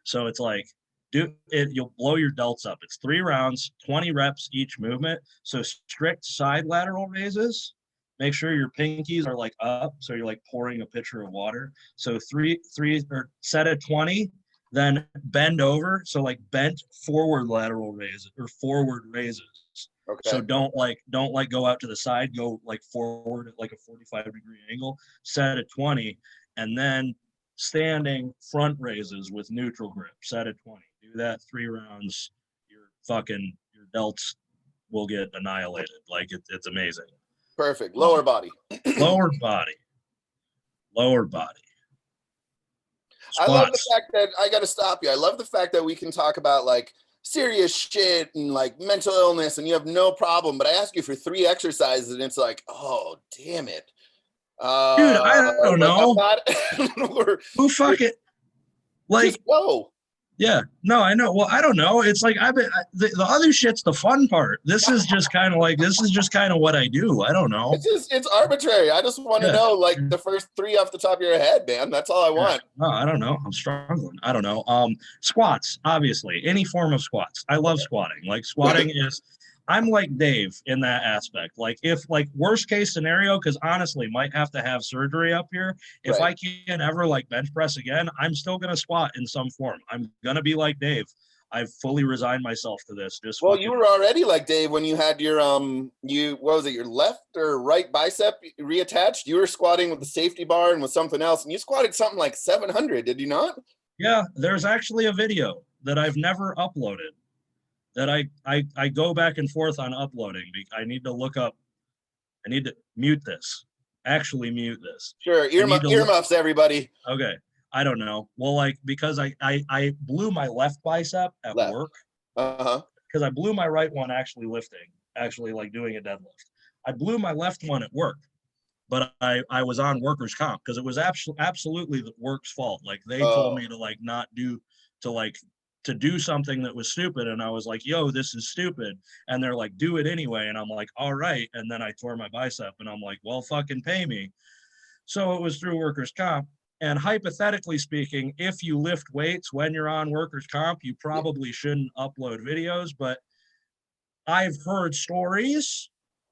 So it's like, you'll blow your delts up. It's 3 rounds, 20 reps each movement. So strict side lateral raises. Make sure your pinkies are like up, so you're like pouring a pitcher of water. So three or set of 20, then bend over. So like bent forward lateral raises or forward raises. Okay. So don't go out to the side, go like forward at like a 45-degree angle, set at 20, and then standing front raises with neutral grip, set at 20. Do that 3 rounds. Your delts will get annihilated. Like it's amazing. Perfect. Lower body. Lower body. Squats. I love the fact that I got to stop you. I love the fact that we can talk about like serious shit and like mental illness and you have no problem, but I ask you for 3 exercises and it's like, oh, damn it. Dude, I don't know. Who fucking like just go. Yeah, no, I know. Well, I don't know. It's like the other shit's the fun part. This is just kind of what I do. I don't know. It's arbitrary. I just want to know like the first 3 off the top of your head, man. That's all I want. No, I don't know. I'm struggling. I don't know. Squats, obviously, any form of squats. I love squatting. Like squatting is. I'm like Dave in that aspect. Like if like worst case scenario, because honestly might have to have surgery up here. If I can't ever like bench press again, I'm still going to squat in some form. I'm going to be like Dave. I've fully resigned myself to this. You were already like Dave when you had your, what was it, your left or right bicep reattached? You were squatting with the safety bar and with something else. And you squatted something like 700, did you not? Yeah, there's actually a video that I've never uploaded. That I go back and forth on uploading. I need to mute this. Actually mute this. Sure, earmuffs, everybody. Okay, I don't know. Well, like because I blew my left bicep at work. Because I blew my right one actually like doing a deadlift. I blew my left one at work, but I was on workers' comp because it was absolutely the work's fault. Like they told me to like not do to do something that was stupid. And I was like, yo, this is stupid. And they're like, do it anyway. And I'm like, all right. And then I tore my bicep and I'm like, well, fucking pay me. So it was through workers' comp. And hypothetically speaking, if you lift weights when you're on workers' comp, you probably shouldn't upload videos. But I've heard stories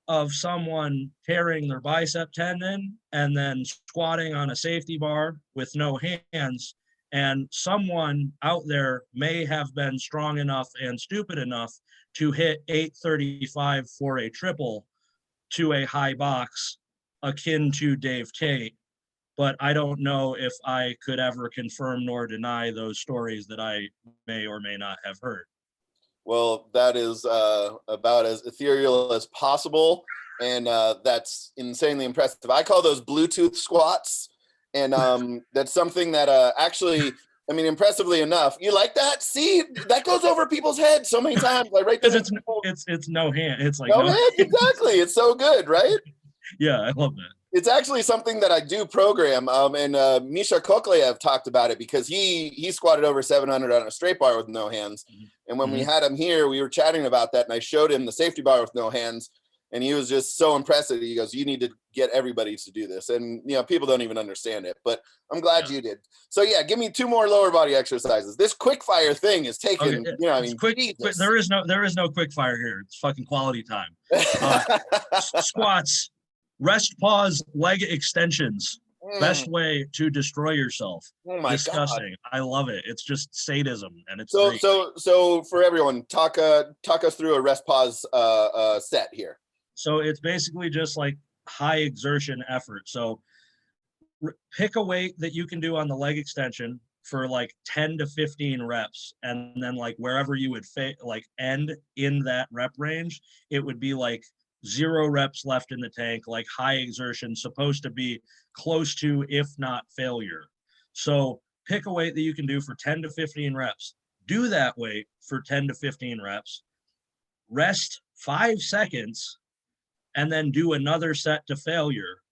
of someone tearing their bicep tendon and then squatting on a safety bar with no hands. And someone out there may have been strong enough and stupid enough to hit 835 for a triple to a high box akin to Dave Tate. But I don't know if I could ever confirm nor deny those stories that I may or may not have heard. Well, that is about as ethereal as possible. And that's insanely impressive. I call those Bluetooth squats. And that's something that actually, I mean, impressively enough, you like that? See, that goes over people's heads so many times. Like right there, it's no hand. It's like no hand. Exactly. It's so good, right? Yeah, I love that. It's actually something that I do program. And Misha Kokleyev talked about it because he squatted over 700 on a straight bar with no hands. And when we had him here, we were chatting about that, and I showed him the safety bar with no hands. And he was just so impressed. He goes, you need to get everybody to do this. And, you know, people don't even understand it, but I'm glad you did. So, yeah, give me 2 more lower body exercises. This quick fire thing is taking, you know, I mean, quick, there is no quick fire here. It's fucking quality time. Squats, rest, pause, leg extensions. Best way to destroy yourself. Oh my Disgusting. God. I love it. It's just sadism, and it's so for everyone, talk us through a rest pause set here. So it's basically just like high exertion effort. So pick a weight that you can do on the leg extension for like 10 to 15 reps, and then like wherever you would like end in that rep range, it would be like 0 reps left in the tank, like high exertion, supposed to be close to, if not failure. So pick a weight that you can do for 10 to 15 reps. Do that weight for 10 to 15 reps. Rest 5 seconds, and then do another set to failure.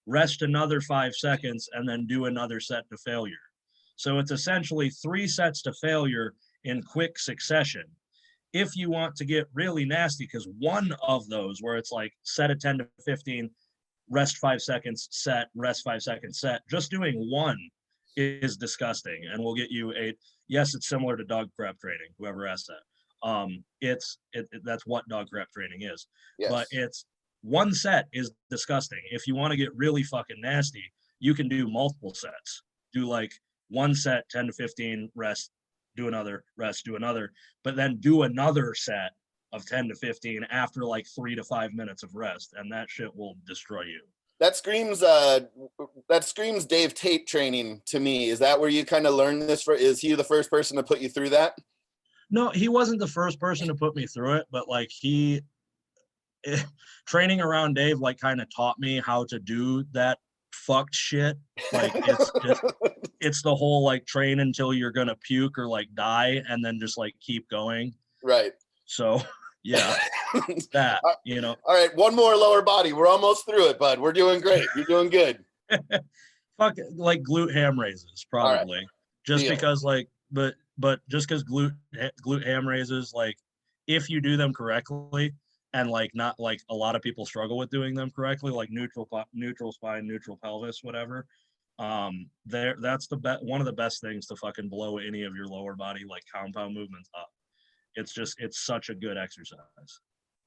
Rest another 5 seconds, and then do another set to failure. So it's essentially 3 sets to failure in quick succession. If you want to get really nasty, because one of those where it's like set at 10 to 15, rest 5 seconds, set, rest 5 seconds, set, just doing one is disgusting and will get you yes, it's similar to dog prep training, whoever asked that. That's what dog prep training is. Yes. But it's one set is disgusting. If you want to get really fucking nasty, you can do multiple sets. Do like one set, 10 to 15, rest, do another, rest, do another, but then do another set of 10 to 15 after like 3 to 5 minutes of rest, and that shit will destroy you. That screams Dave Tate training to me. Is that where you kind of learned this? Is he the first person to put you through that? No, he wasn't the first person to put me through it, but like training around Dave like kind of taught me how to do that fucked shit. Like it's the whole like train until you're gonna puke or like die and then just like keep going. Right. So yeah, that, you know. All right, one more lower body. We're almost through it, bud. We're doing great. You're doing good. Fuck, like glute ham raises probably. Right. Just Deal. Because like but just because glute ham raises, like if you do them correctly, and like not like a lot of people struggle with doing them correctly, like neutral spine, neutral pelvis, whatever. That's one of the best things to fucking blow any of your lower body like compound movements up. It's such a good exercise.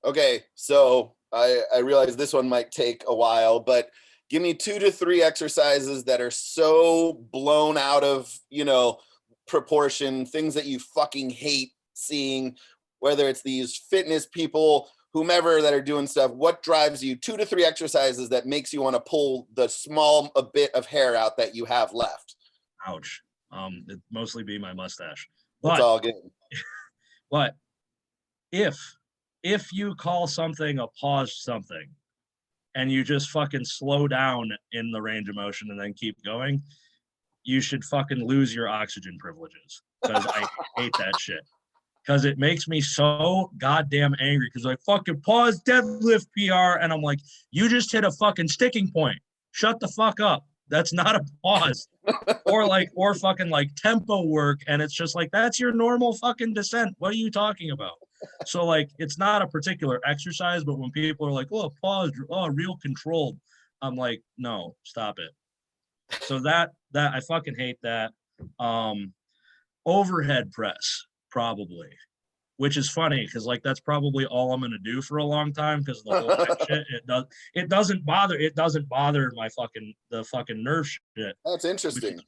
Okay, so I realize this one might take a while, but give me 2 to 3 exercises that are so blown out of, you know, proportion, things that you fucking hate seeing, whether it's these fitness people, whomever that are doing stuff. What drives you? 2 to 3 exercises that makes you want to pull the a bit of hair out that you have left. Ouch. It'd mostly be my mustache. It's all good. But if you call something a pause something and you just fucking slow down in the range of motion and then keep going, you should fucking lose your oxygen privileges, because I hate that shit. Because it makes me so goddamn angry, because I fucking pause deadlift PR and I'm like, you just hit a fucking sticking point. Shut the fuck up. That's not a pause. or fucking like tempo work, and it's just like, that's your normal fucking descent. What are you talking about? So like, it's not a particular exercise, but when people are like, oh, pause, oh, real controlled, I'm like, no, stop it. So that I fucking hate that. Overhead press, probably, which is funny because like that's probably all I'm gonna do for a long time because the whole neck shit it doesn't bother my fucking nerve shit. That's interesting.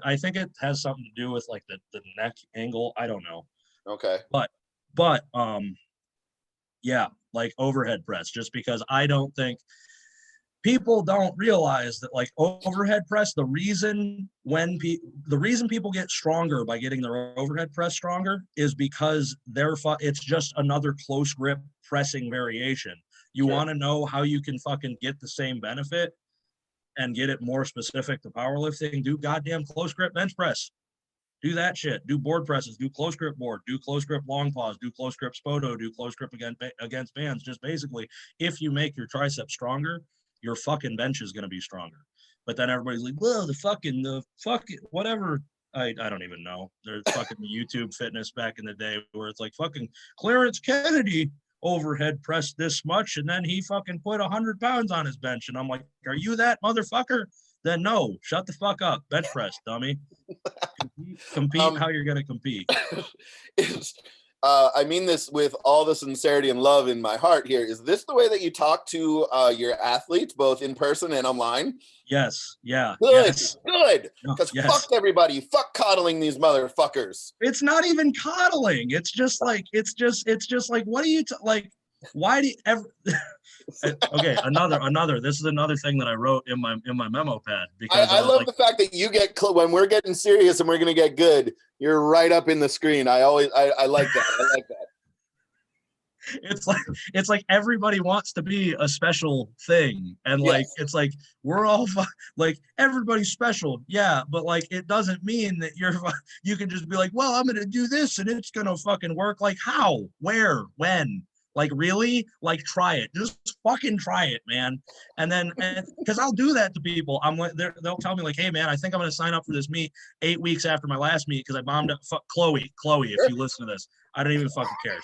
I think it has something to do with like the neck angle. I don't know. Okay. But yeah, like overhead press, just because I don't think people don't realize that like overhead press, the reason people get stronger by getting their overhead press stronger is because it's just another close grip pressing variation. You want to know how you can fucking get the same benefit and get it more specific to powerlifting? Do goddamn close grip bench press. Do that shit. Do board presses. Do close grip board. Do close grip long pause. Do close grip spoto. Do close grip against bands. Just basically, if you make your triceps stronger, your fucking bench is going to be stronger. But then everybody's like, well, the fucking whatever. I don't even know. There's fucking YouTube fitness back in the day where it's like fucking Clarence Kennedy overhead pressed this much and then he fucking put 100 pounds on his bench. And I'm like, are you that motherfucker? Then no, shut the fuck up. Bench press, dummy. Compete how you're going to compete. I mean this with all the sincerity and love in my heart here. Is this the way that you talk to your athletes, both in person and online? Yes. Yeah. Good. Yes. Good. Because fuck everybody. Fuck coddling these motherfuckers. It's not even coddling. It's just like, what do you, why do you ever, okay, another, this is another thing that I wrote in my memo pad, because I love the fact that you get, when we're getting serious and we're going to get good, you're right up in the screen. I like that. I like that. It's like everybody wants to be a special thing. And like, it's like, we're all like, everybody's special. Yeah. But like, it doesn't mean that you can just be like, well, I'm going to do this and it's going to fucking work. Like how, where, when? Like, really? Like, try it. Just fucking try it, man. And then, because I'll do that to people. They'll tell me like, hey, man, I think I'm going to sign up for this meet 8 weeks after my last meet because I bombed up. Chloe, if you listen to this, I don't even fucking care.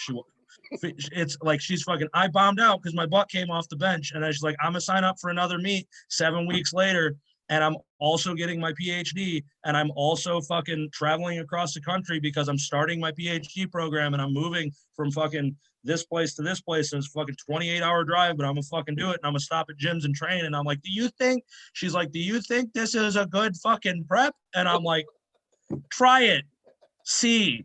It's like she's fucking, I bombed out because my butt came off the bench. And I was like, I'm going to sign up for another meet 7 weeks later. And I'm also getting my PhD. And I'm also fucking traveling across the country because I'm starting my PhD program and I'm moving from fucking this place to this place, and it's a fucking 28-hour drive, but I'm gonna fucking do it, and I'm gonna stop at gyms and train. And I'm like, she's like, do you think this is a good fucking prep? And I'm like, try it, see.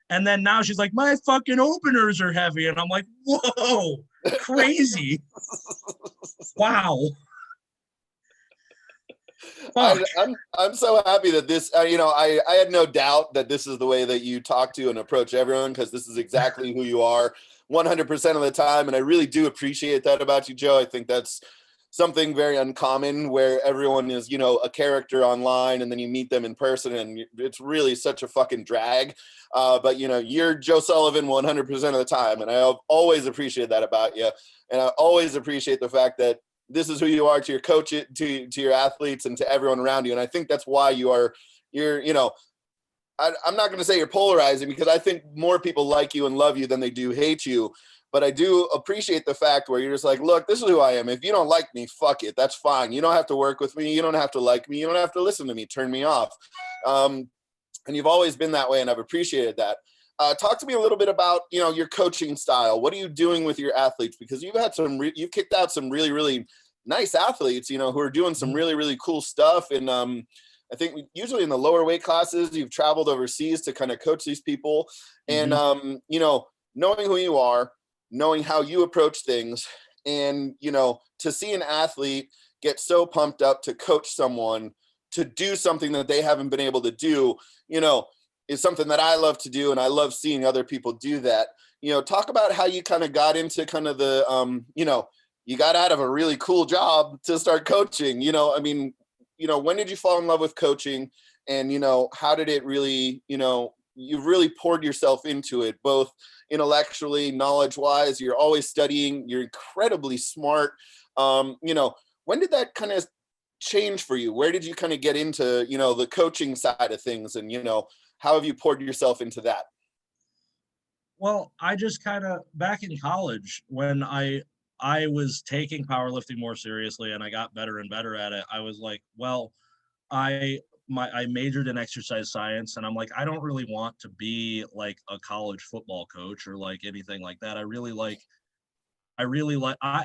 And then now she's like, my fucking openers are heavy. And I'm like, whoa, crazy. Wow. I'm so happy that this, I had no doubt that this is the way that you talk to and approach everyone, because this is exactly who you are 100% of the time. And I really do appreciate that about you, Joe. I think that's something very uncommon, where everyone is, a character online and then you meet them in person and it's really such a fucking drag. But you're Joe Sullivan 100% of the time. And I've always appreciated that about you. And I always appreciate the fact that this is who you are to your coach, to your athletes, and to everyone around you. And I think that's why you're I'm not going to say you're polarizing, because I think more people like you and love you than they do hate you. But I do appreciate the fact where you're just like, look, this is who I am. If you don't like me, fuck it. That's fine. You don't have to work with me. You don't have to like me. You don't have to listen to me. Turn me off. And you've always been that way, and I've appreciated that. Talk to me a little bit about, your coaching style. What are you doing with your athletes? Because you've had you've kicked out some really, really nice athletes, who are doing some really, really cool stuff. And I think usually in the lower weight classes, you've traveled overseas to kind of coach these people. And, knowing who you are, knowing how you approach things, and, to see an athlete get so pumped up to coach someone to do something that they haven't been able to do, is something that I love to do. And I love seeing other people do that. Talk about how you kind of got into kind of the, you got out of a really cool job to start coaching. When did you fall in love with coaching? And, how did it really, you've really poured yourself into it, both intellectually, knowledge-wise. You're always studying. You're incredibly smart. When did that kind of change for you? Where did you kind of get into, the coaching side of things? And, how have you poured yourself into that? Well, I just kind of, back in college, when I was taking powerlifting more seriously and I got better and better at it, I was like, well, I majored in exercise science, and I'm like, I don't really want to be like a college football coach or like anything like that.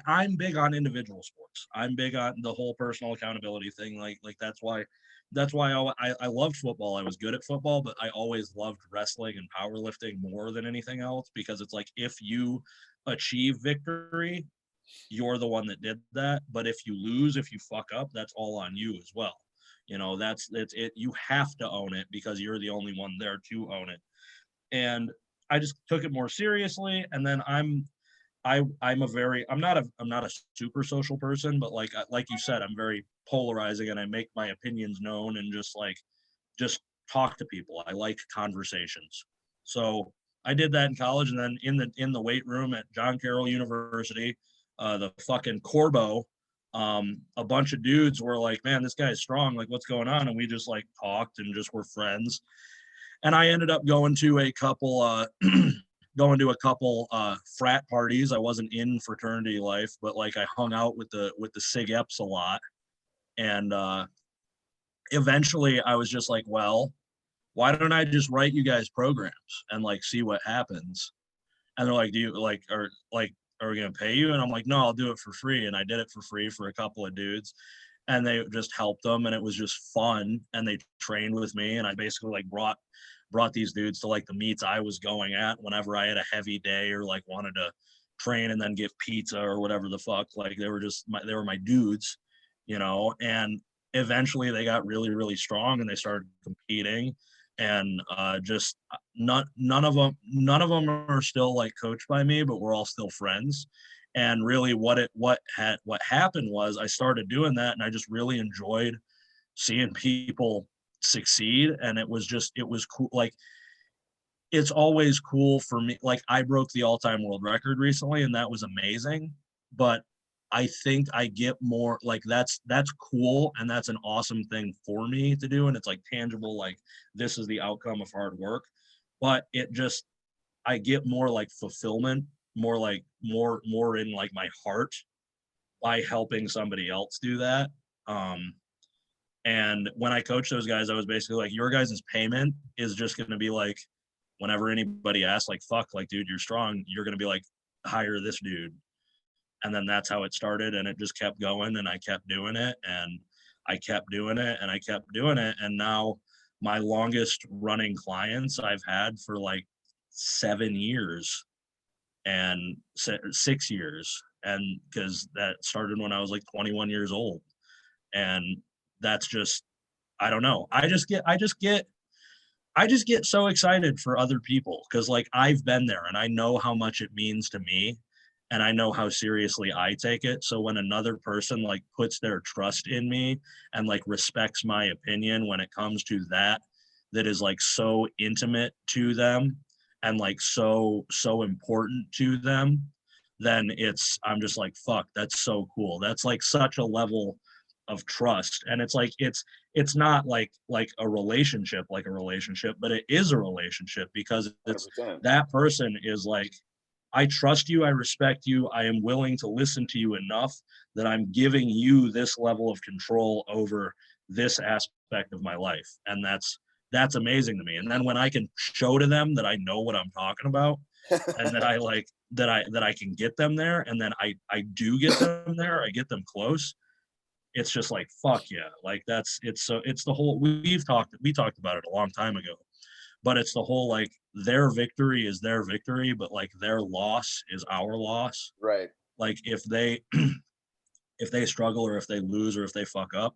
I'm big on individual sports. I'm big on the whole personal accountability thing. Like that's why I loved football. I was good at football, but I always loved wrestling and powerlifting more than anything else, because it's like, if you achieve victory, you're the one that did that. But if you lose, if you fuck up, that's all on you as well. You know, that's it. You have to own it, because you're the only one there to own it. And I just took it more seriously. And then I'm not a super social person, but like you said, I'm very polarizing, and I make my opinions known, and just talk to people. I like conversations. So I did that in college, and then in the weight room at John Carroll University, the fucking Corbo, a bunch of dudes were like, man, this guy's strong. Like, what's going on? And we just like talked and just were friends. And I ended up going to a couple frat parties. I wasn't in fraternity life, but like I hung out with the Sig Eps a lot. And eventually I was just like, well, why don't I just write you guys programs and like see what happens? And they're like, do you like, are we gonna pay you? And I'm like, no, I'll do it for free. And I did it for free for a couple of dudes, and they just helped them, and it was just fun. And they trained with me, and I basically like brought these dudes to like the meets I was going at whenever I had a heavy day or like wanted to train and then give pizza or whatever the fuck. Like they were my dudes, you know. And eventually they got really, really strong, and they started competing. And just none of them are still like coached by me, but we're all still friends. And really what happened was, I started doing that, and I just really enjoyed seeing people succeed. And it was cool. Like, it's always cool for me. Like, I broke the all-time world record recently, and that was amazing. But I think I get more like, that's cool, and that's an awesome thing for me to do, and it's like tangible, like this is the outcome of hard work. But I get more like fulfillment, more in like my heart by helping somebody else do that. And when I coach those guys, I was basically like, your guys' payment is just going to be like, whenever anybody asks, like, fuck, like, dude, you're strong, you're going to be like, hire this dude. And then that's how it started, and it just kept going, and I kept doing it, and I kept doing it, and I kept doing it. And now my longest running clients I've had for like 7 years and 6 years. And because that started when I was like 21 years old. And that's just, I don't know. I just get so excited for other people, because like I've been there, and I know how much it means to me, and I know how seriously I take it. So when another person like puts their trust in me and like respects my opinion when it comes to that is like so intimate to them and like so important to them, then I'm just like, fuck, that's so cool. That's like such a level of trust. And it's like, it's not like a relationship, but it is a relationship, because it's 100%. That person is like, I trust you, I respect you, I am willing to listen to you enough that I'm giving you this level of control over this aspect of my life. And that's amazing to me. And then when I can show to them that I know what I'm talking about, and that I like that I can get them there, and then I do get them there, I get them close, it's just like, fuck yeah. Like it's the whole, we talked about it a long time ago, but it's the whole, like, their victory is their victory, but like their loss is our loss. Right. Like if they struggle, or if they lose, or if they fuck up,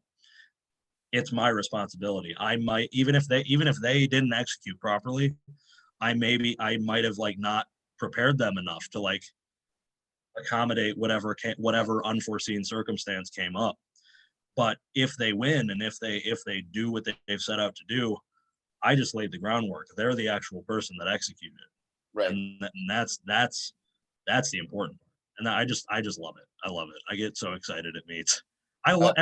it's my responsibility. I might, even if they didn't execute properly, I might have like not prepared them enough to like accommodate whatever unforeseen circumstance came up. But if they win, and if they do what they've set out to do, I just laid the groundwork. They're the actual person that executed. Right. And that's the important part. And I just love it. I love it. I get so excited at meets. I love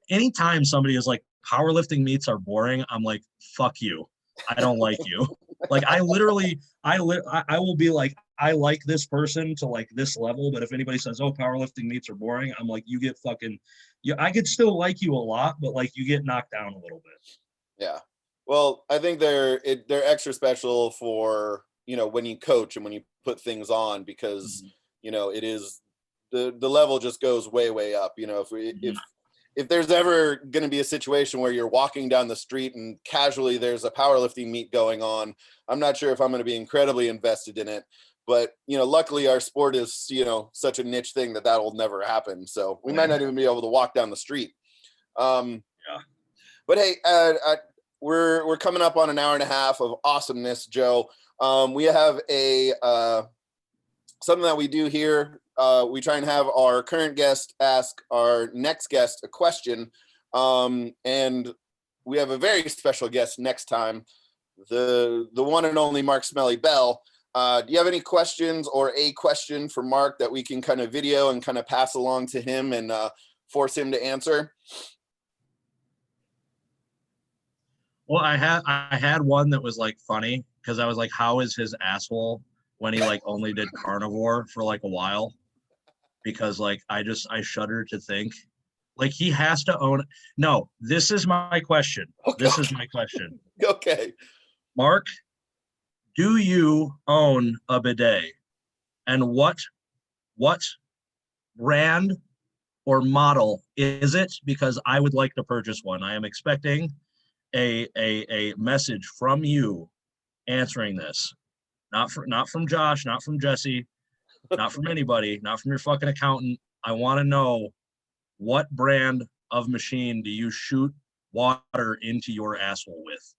anytime somebody is like, powerlifting meets are boring, I'm like, fuck you. I don't like you. Like I will be like, I like this person to like this level, but if anybody says, oh, powerlifting meets are boring, I'm like, you get fucking, yeah, I could still like you a lot, but like you get knocked down a little bit. Yeah. Well, I think they're extra special for, you know, when you coach and when you put things on, because, you know, it is the level just goes way, way up. You know, if there's ever going to be a situation where you're walking down the street and casually there's a powerlifting meet going on, I'm not sure if I'm going to be incredibly invested in it. But, you know, luckily our sport is, you know, such a niche thing that will never happen. So we might not even be able to walk down the street. Yeah. But hey, we're coming up on an hour and a half of awesomeness, Joe. We have something that we do here. We try and have our current guest ask our next guest a question. And we have a very special guest next time, the one and only Mark Smelly Bell. Do you have any questions or a question for Mark that we can kind of video and kind of pass along to him and force him to answer? Well, I had one that was like funny because I was like, how is his asshole when he like only did carnivore for like a while? Because like I shudder to think like he has to own it. No, this is my question. This is my question. Okay. Mark, do you own a bidet? And what brand or model is it? Because I would like to purchase one. I am expecting a message from you answering this. Not from Josh, not from Jesse, not from anybody, not from your fucking accountant. I want to know, what brand of machine do you shoot water into your asshole with?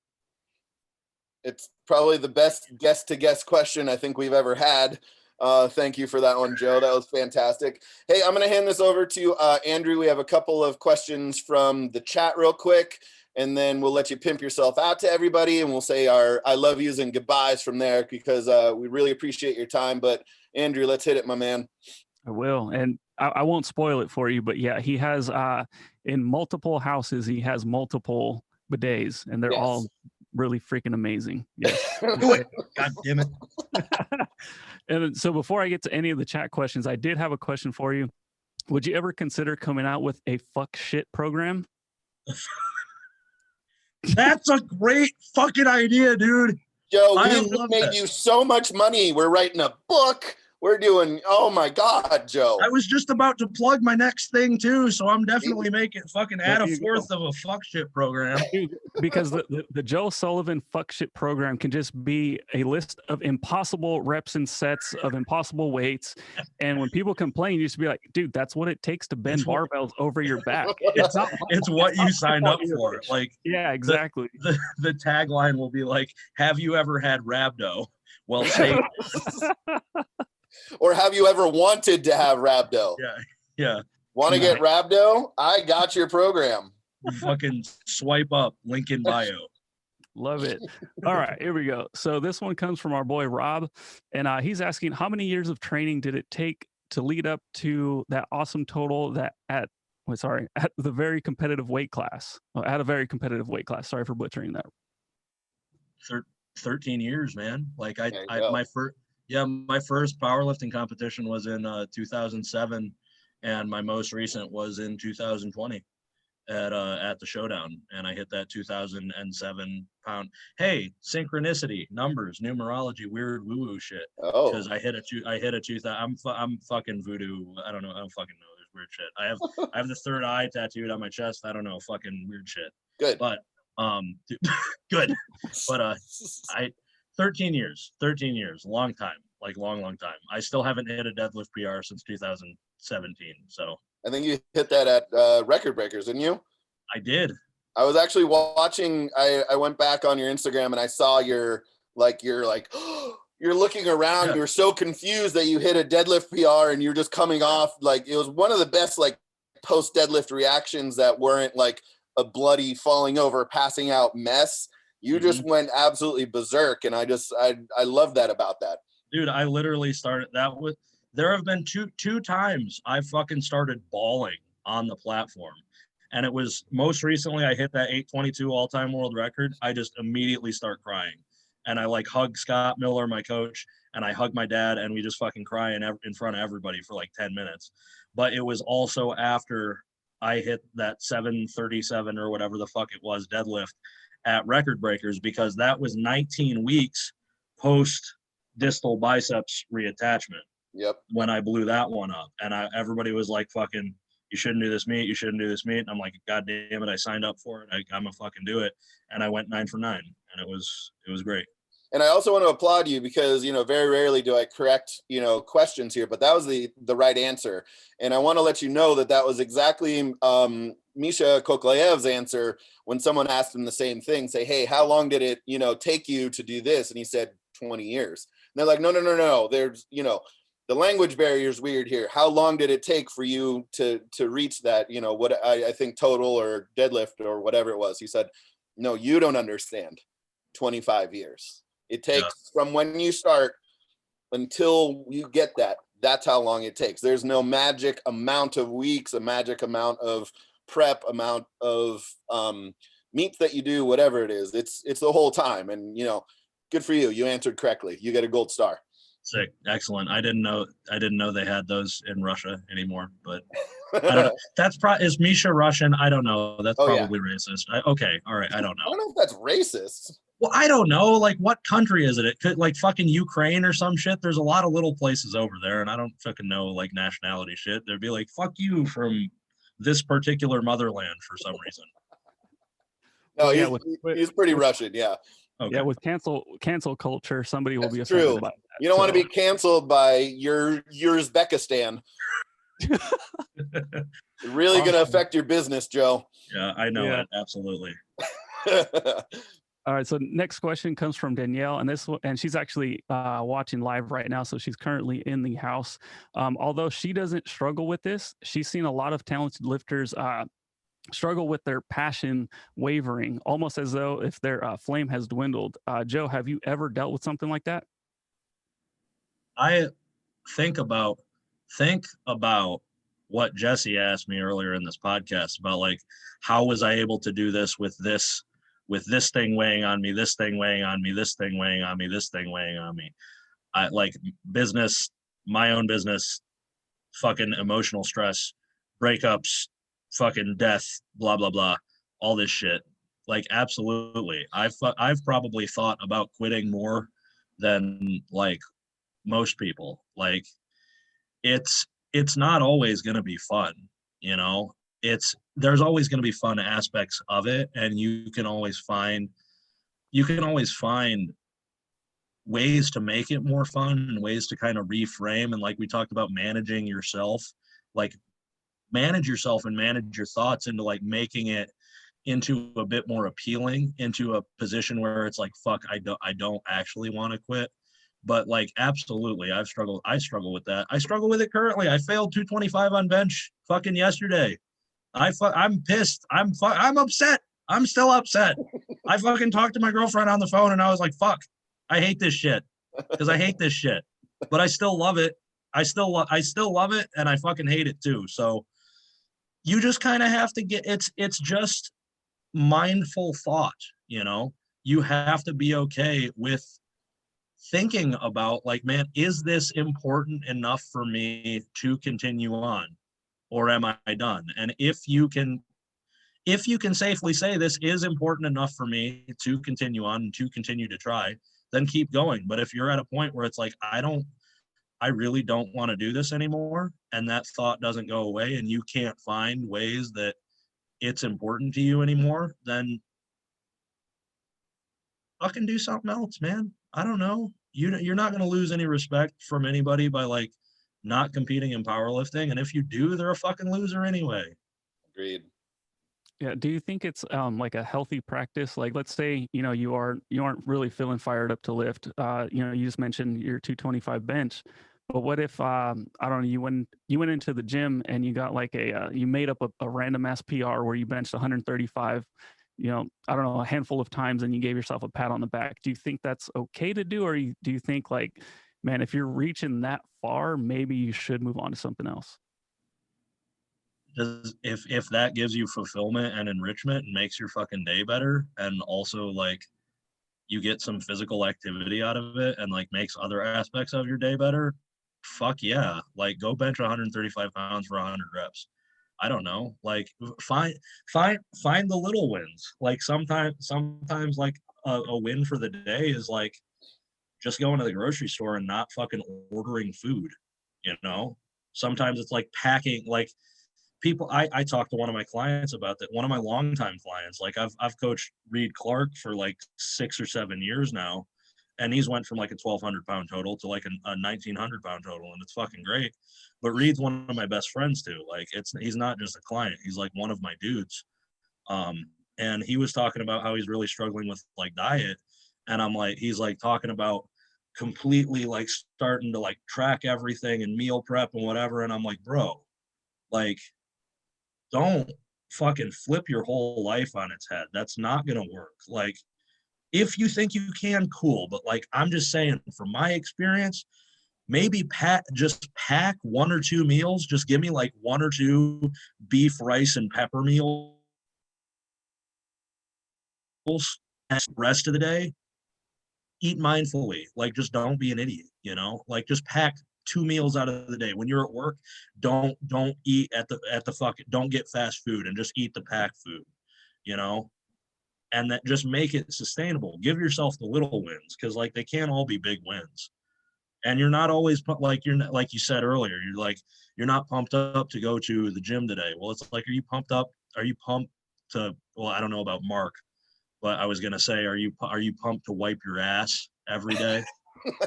It's probably the best guest-to-guest question I think we've ever had. Thank you for that one, Joe. That was fantastic. Hey, I'm going to hand this over to Andrew. We have a couple of questions from the chat real quick, and then we'll let you pimp yourself out to everybody, and we'll say our I love yous and goodbyes from there, because we really appreciate your time. But Andrew, let's hit it, my man. I will. And I won't spoil it for you, but yeah, he has in multiple houses, he has multiple bidets, and they're all really freaking amazing. Yes. Do it. God damn it. And so before I get to any of the chat questions, I did have a question for you. Would you ever consider coming out with a fuck shit program? That's a great fucking idea, dude. Joe, we've made you so much money. We're writing a book. We're doing, oh my God, Joe. I was just about to plug my next thing too, so I'm definitely making fucking add a fourth of a fuck shit program. Because the Joe Sullivan fuck shit program can just be a list of impossible reps and sets of impossible weights. And when people complain, you just be like, dude, that's what it takes to bend barbells over your back. It's what you signed up for. Like, yeah, exactly. The tagline will be like, have you ever had rhabdo? Well, say or have you ever wanted to have rhabdo? Yeah. Want to get rhabdo? I got your program. Fucking swipe up, link in bio. Love it. All right, here we go. So this one comes from our boy Rob, and he's asking, how many years of training did it take to lead up to that awesome total that at the very competitive weight class? At a very competitive weight class. Sorry for butchering that. 13 years, man. Like my first powerlifting competition was in 2007, and my most recent was in 2020 at the Showdown, and I hit that 2007 pound. Hey, synchronicity, numbers, numerology, weird woo-woo shit. Oh, because I hit a 2000. I'm fucking voodoo. I don't know. I don't fucking know. There's weird shit. I have the third eye tattooed on my chest. I don't know. Fucking weird shit. Good. But good. But 13 years, long time, like long time. I still haven't hit a deadlift PR since 2017. So I think you hit that at Record Breakers, didn't you? I did. I was actually watching. I went back on your Instagram and I saw you're looking around. Yeah. You were so confused that you hit a deadlift PR and you're just coming off. Like, it was one of the best like post deadlift reactions that weren't like a bloody falling over, passing out mess. You just went absolutely berserk, and I love that about that. Dude, I literally started that with. There have been two times I fucking started bawling on the platform, and it was most recently I hit that 822 all-time world record. I just immediately start crying, and I like hug Scott Miller, my coach, and I hug my dad, and we just fucking cry in front of everybody for like 10 minutes. But it was also after I hit that 737 or whatever the fuck it was deadlift at Record Breakers, because that was 19 weeks post distal biceps reattachment. Yep. When I blew that one up, and everybody was like, fucking, you shouldn't do this meet. You shouldn't do this meet. And I'm like, God damn it. I signed up for it. I'm gonna fucking do it. And I went 9 for 9, and it was great. And I also want to applaud you because, very rarely do I correct, questions here, but that was the right answer. And I want to let you know that was exactly Misha Koklaev's answer when someone asked him the same thing, say, hey, how long did it, take you to do this? And he said 20 years. And they're like, no. There's, the language barrier is weird here. How long did it take for you to reach that, what I think total or deadlift or whatever it was? He said, no, you don't understand. 25 years. It takes from when you start until you get that. That's how long it takes. There's no magic amount of weeks, a magic amount of prep, amount of meets that you do, whatever it is. It's the whole time. And, good for you. You answered correctly. You get a gold star. Sick. Excellent. I didn't know they had those in Russia anymore, but I don't know. That's is Misha Russian? I don't know. That's probably racist. Okay. All right. I don't know. I don't know if that's racist. Well, I don't know. Like, what country is it? It could like fucking Ukraine or some shit. There's a lot of little places over there, and I don't fucking know like nationality shit. They'd be like, fuck you from this particular motherland for some reason. No, he's pretty Russian. Yeah. Okay. Yeah, with cancel culture, somebody will be offended true. About that. You don't want to be canceled by your Uzbekistan. Really going to affect your business, Joe. Yeah, I know it. Absolutely. All right. So next question comes from Danielle, and she's actually watching live right now. So she's currently in the house. Although she doesn't struggle with this, she's seen a lot of talented lifters struggle with their passion wavering, almost as though if their flame has dwindled. Joe, have you ever dealt with something like that? I think about what Jesse asked me earlier in this podcast about, like, how was I able to do this with this thing weighing on me, this thing weighing on me, this thing weighing on me, this thing weighing on me. I like business, my own business, fucking emotional stress, breakups, fucking death, blah blah blah, all this shit. Like, absolutely, I've probably thought about quitting more than like most people. Like, it's not always going to be fun, there's always going to be fun aspects of it, and you can always find ways to make it more fun and ways to kind of reframe. And like we talked about, managing yourself, like manage yourself and manage your thoughts into like making it into a bit more appealing, into a position where it's like, fuck, I don't actually want to quit. But like, absolutely, I struggle with that. I struggle with it currently. I failed 225 on bench fucking yesterday. I'm pissed. I'm upset. I'm still upset. I fucking talked to my girlfriend on the phone, and I was like, fuck, I hate this shit, because I hate this shit, but I still love it. I still love it, and I fucking hate it too. So you just kind of have to it's just mindful thought, you have to be okay with thinking about, like, man, is this important enough for me to continue on, or am I done? And if you can safely say this is important enough for me to continue on and to continue to try, then keep going. But if you're at a point where it's like, I really don't want to do this anymore, and that thought doesn't go away, and you can't find ways that it's important to you anymore, then fucking do something else, man. I don't know. You're not going to lose any respect from anybody by like not competing in powerlifting. And if you do, they're a fucking loser anyway. Agreed. Yeah. Do you think it's like a healthy practice? Like, let's say, you aren't really feeling fired up to lift. You just mentioned your 225 bench, but what if I don't know, you went into the gym and you got like you made up a random ass PR where you benched 135, I don't know, a handful of times, and you gave yourself a pat on the back. Do you think that's okay to do, or do you think, like, man, if you're reaching that far, maybe you should move on to something else? If that gives you fulfillment and enrichment and makes your fucking day better, and also like you get some physical activity out of it and like makes other aspects of your day better, fuck yeah. Like go bench 135 pounds for 100 reps. I don't know. Like find the little wins. Like sometimes like a win for the day is like just going to the grocery store and not fucking ordering food, you know? Sometimes it's like packing, like people, I talked to one of my clients about that. One of my longtime clients, like I've coached Reed Clark for like 6 or 7 years now. And he's went from like a 1,200 pound total to like a 1,900 pound total. And it's fucking great. But Reed's one of my best friends too. Like he's not just a client. He's like one of my dudes. And he was talking about how he's really struggling with like diet. And I'm like, he's like talking about completely like starting to like track everything and meal prep and whatever. And I'm like, bro, like, don't fucking flip your whole life on its head. That's not going to work. Like, if you think you can, cool. But like, I'm just saying from my experience, maybe just pack 1 or 2 meals. Just give me like 1 or 2 beef, rice, and pepper meals. And the rest of the day, eat mindfully. Like, just don't be an idiot, you know? Like, just pack 2 meals out of the day. When you're at work, don't eat at the don't get fast food and just eat the packed food, you know? And that just make it sustainable. Give yourself the little wins, because like they can't all be big wins. And you're not always like you're not, like you said earlier, you're not pumped up to go to the gym today. Well, it's like, are you pumped up? Are you pumped to? Well, I don't know about Mark, but I was gonna say, are you pumped to wipe your ass every day?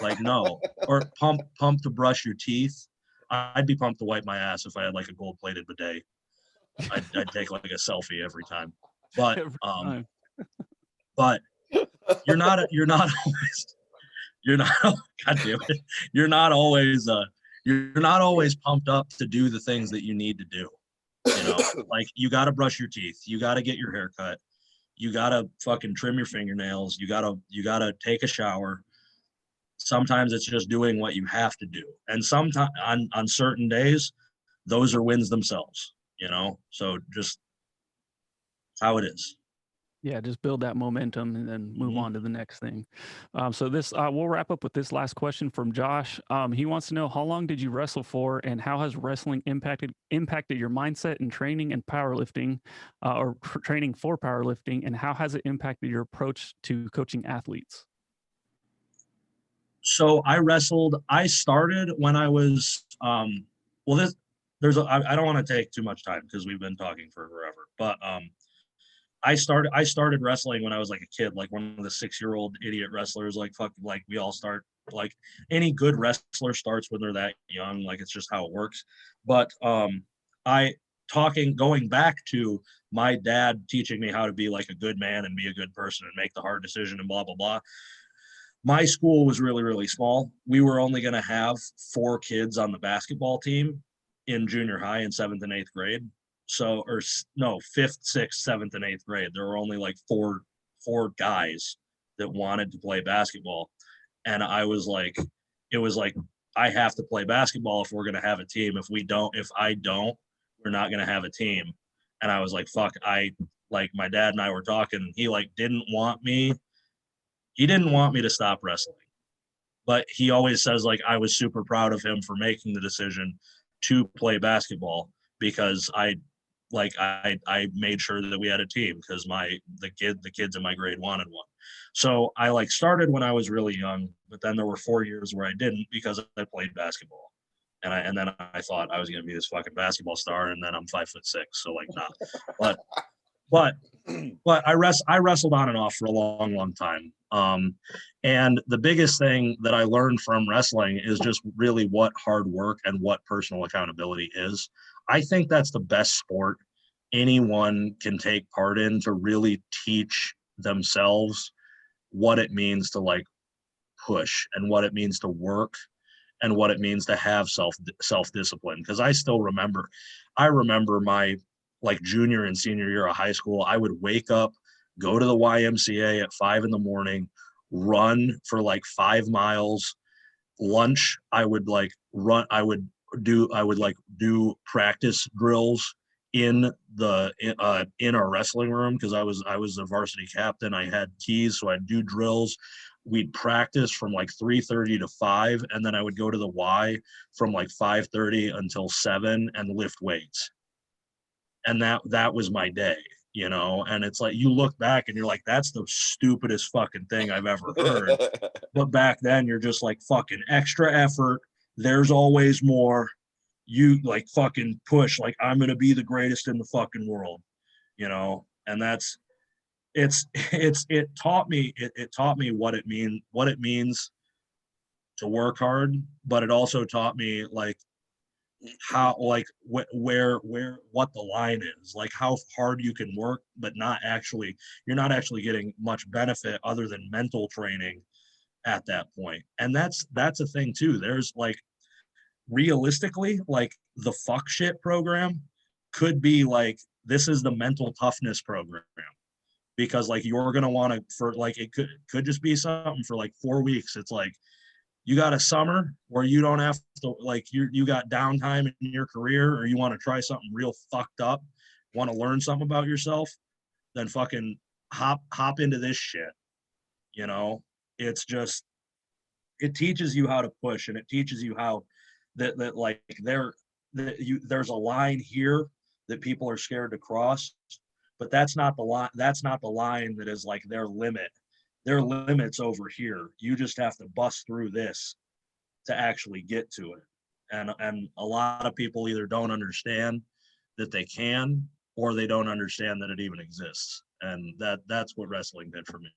Like no. Or pumped to brush your teeth. I'd be pumped to wipe my ass if I had like a gold-plated bidet. I'd take like a selfie every time. But but you're not always God damn it, you're not always pumped up to do the things that you need to do, you know? Like you got to brush your teeth, you got to get your hair cut, you got to fucking trim your fingernails, you got to take a shower. Sometimes it's just doing what you have to do, and sometimes on certain days those are wins themselves, you know? So just how it is. Yeah, just build that momentum and then move on to the next thing. So this, we'll wrap up with this last question from Josh. He wants to know, how long did you wrestle for, and how has wrestling impacted your mindset in training and powerlifting, or training for powerlifting, and how has it impacted your approach to coaching athletes? So I started when I was, I don't want to take too much time because we've been talking for forever, but I started wrestling when I was like a kid, like one of the 6-year-old idiot wrestlers, like we all start, like any good wrestler starts when they're that young, like it's just how it works. But going back to my dad teaching me how to be like a good man and be a good person and make the hard decision and blah, blah, blah. My school was really, really small. We were only going to have 4 kids on the basketball team in junior high in 7th and 8th grade. So, or no, 5th, 6th, 7th, and 8th grade. There were only like four guys that wanted to play basketball. And it was like, I have to play basketball if we're going to have a team. If I don't, we're not going to have a team. And I was like, fuck, my dad and I were talking. He didn't want me to stop wrestling. But he always says like, I was super proud of him for making the decision to play basketball, because I made sure that we had a team, because the kids in my grade wanted one. So I started when I was really young, but then there were 4 years where I didn't, because I played basketball. And then I thought I was going to be this fucking basketball star, and then I'm 5'6", so nah. But I wrestled on and off for a long, long time. And the biggest thing that I learned from wrestling is just really what hard work and what personal accountability is. I think that's the best sport anyone can take part in, to really teach themselves what it means to push, and what it means to work, and what it means to have self-discipline. Because I remember my junior and senior year of high school, I would wake up, go to the YMCA at 5 a.m, run for 5 miles. Lunch, I would do practice drills, in our wrestling room, because I was a varsity captain. I had keys, so I'd do drills. We'd practice from like 3:30 to 5, and then I would go to the Y from like 5:30 until 7 and lift weights. And that was my day, you know. And it's like, you look back and you're like, that's the stupidest fucking thing I've ever heard. But back then you're just like, fucking extra effort, there's always more, you like fucking push, like I'm gonna be the greatest in the fucking world, you know. And it taught me what it means to work hard, but it also taught me like how, like where what the line is, like how hard you can work but you're not actually getting much benefit other than mental training at that point. And that's a thing too. There's like, realistically, like the fuck shit program could be like, this is the mental toughness program, because like you're gonna want to, for like, it could just be something for like 4 weeks. It's like, you got a summer where you don't have to, like, you got downtime in your career, or you want to try something real fucked up, want to learn something about yourself, then fucking hop into this shit, you know. It's just, it teaches you how to push, and it teaches you how that like there's a line here that people are scared to cross, but that's not the line that is like their limit. Their limit's over here. You just have to bust through this to actually get to it. And a lot of people either don't understand that they can, or they don't understand that it even exists. And that's what wrestling did for me.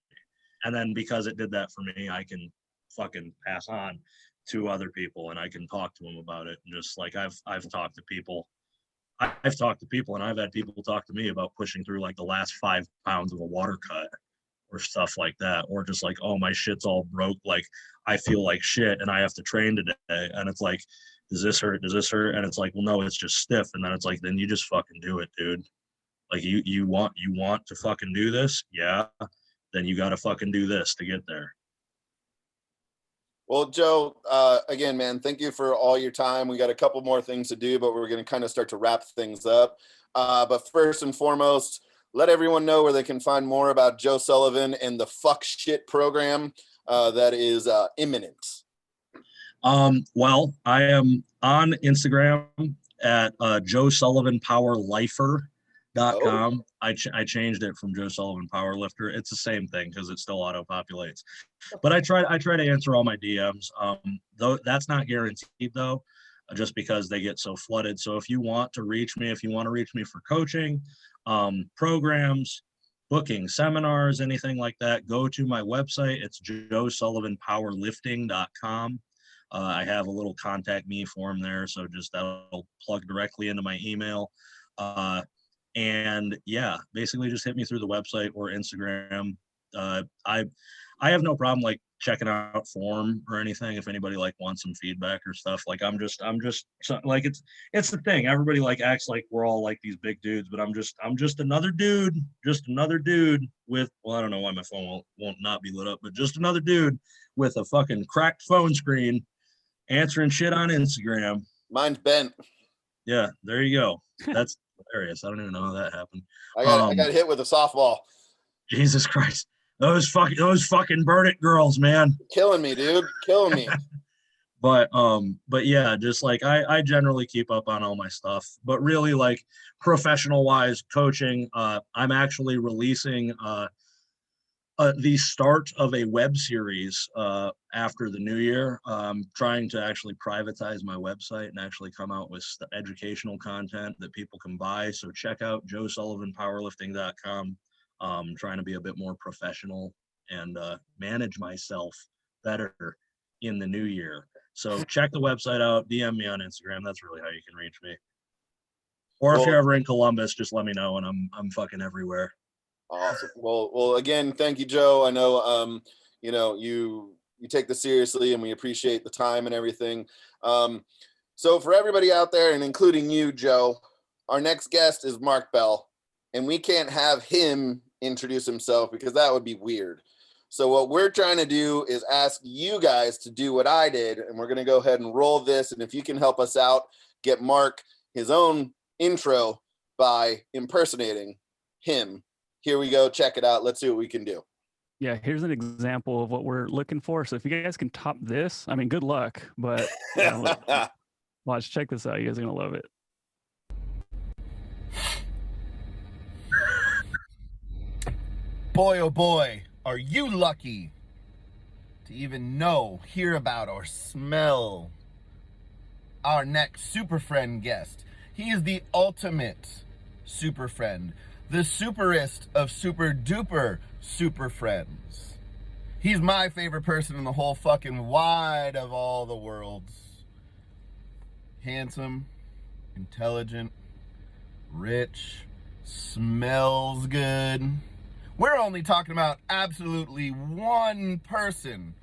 And then because it did that for me, I can fucking pass on to other people, and I can talk to them about it. And just like I've talked to people and I've had people talk to me about pushing through like the last 5 pounds of a water cut or stuff like that, or just like, oh, my shit's all broke, like I feel like shit and I have to train today. And it's like, does this hurt? And it's like, well, no, it's just stiff. And then it's like, then you just fucking do it, dude. Like you want to fucking do this, yeah, then you got to fucking do this to get there. Well, Joe, again, man, thank you for all your time. We got a couple more things to do, but we're going to kind of start to wrap things up. But first and foremost, let everyone know where they can find more about Joe Sullivan and the fuck shit program that is imminent. Well, I am on Instagram at Joe Sullivan powerlifer.com. Oh. I changed it from Joe Sullivan powerlifter. It's the same thing because it still auto populates. But I try to answer all my DMs. Though that's not guaranteed though, just because they get so flooded. So if you want to reach me for coaching, programs, booking seminars, anything like that, go to my website. It's joesullivanpowerlifting.com. I have a little contact me form there, so just that'll plug directly into my email. And yeah, basically just hit me through the website or Instagram. I have no problem like checking out form or anything if anybody like wants some feedback or stuff. Like I'm just like, it's the thing. Everybody like acts like we're all like these big dudes, but I'm just another dude with, well, I don't know why my phone won't not be lit up, but just another dude with a fucking cracked phone screen answering shit on Instagram. Mine's bent. Yeah, there you go. That's hilarious. I don't even know how that happened. I got hit with a softball. Jesus Christ. Those fucking Burdick girls, man. Killing me, dude. Killing me. But yeah, just like I generally keep up on all my stuff. But really, like professional wise, coaching, I'm actually releasing the start of a web series after the new year. Trying to actually privatize my website and actually come out with educational content that people can buy. So check out joesullivanpowerlifting.com. Trying to be a bit more professional and manage myself better in the new year. So check the website out, DM me on Instagram. That's really how you can reach me. Or if you're ever in Columbus, just let me know, and I'm fucking everywhere. Awesome. Well, again, thank you, Joe. I know, you take this seriously, and we appreciate the time and everything. So for everybody out there, and including you, Joe, our next guest is Mark Bell, and we can't have him introduce himself because that would be weird. So what we're trying to do is ask you guys to do what I did, and we're going to go ahead and roll this. And if you can help us out, get Mark his own intro. by impersonating him. Here we go. Check it out. Let's see what we can do. Yeah, here's an example of what we're looking for. So if you guys can top this, I mean, good luck. But watch, check this out. You guys are going to love it. Boy, oh boy, are you lucky to even know, hear about, or smell our next super friend guest. He is the ultimate super friend, the superest of super duper super friends. He's my favorite person in the whole fucking wide of all the worlds. Handsome, intelligent, rich, smells good. We're only talking about absolutely one person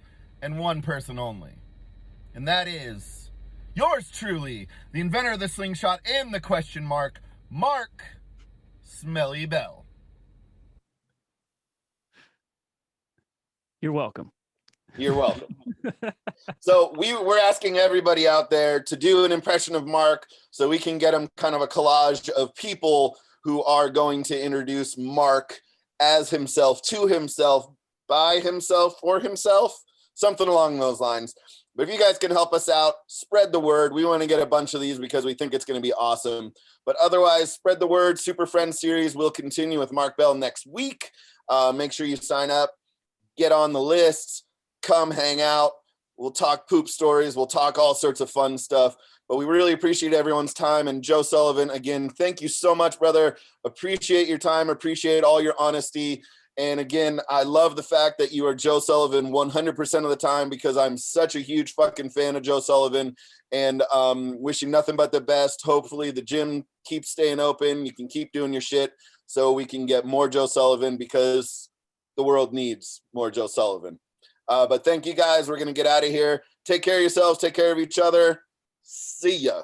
and one person only. And that is yours truly, the inventor of the slingshot and the question mark, Mark Smelly Bell. You're welcome. You're welcome. So we're asking everybody out there to do an impression of Mark so we can get him kind of a collage of people who are going to introduce Mark as himself, to himself, by himself, for himself, something along those lines. But if you guys can help us out, spread the word. We want to get a bunch of these because we think it's going to be awesome. But otherwise, spread the word. Super Friends series will continue with Mark Bell next week. Make sure you sign up, get on the list, come hang out. We'll talk poop stories. We'll talk all sorts of fun stuff. But we really appreciate everyone's time. And Joe Sullivan, again, thank you so much, brother. Appreciate your time. Appreciate all your honesty. And again, I love the fact that you are Joe Sullivan 100% of the time because I'm such a huge fucking fan of Joe Sullivan and wish you nothing but the best. Hopefully the gym keeps staying open. You can keep doing your shit so we can get more Joe Sullivan because the world needs more Joe Sullivan. But thank you guys. We're going to get out of here. Take care of yourselves. Take care of each other. See ya.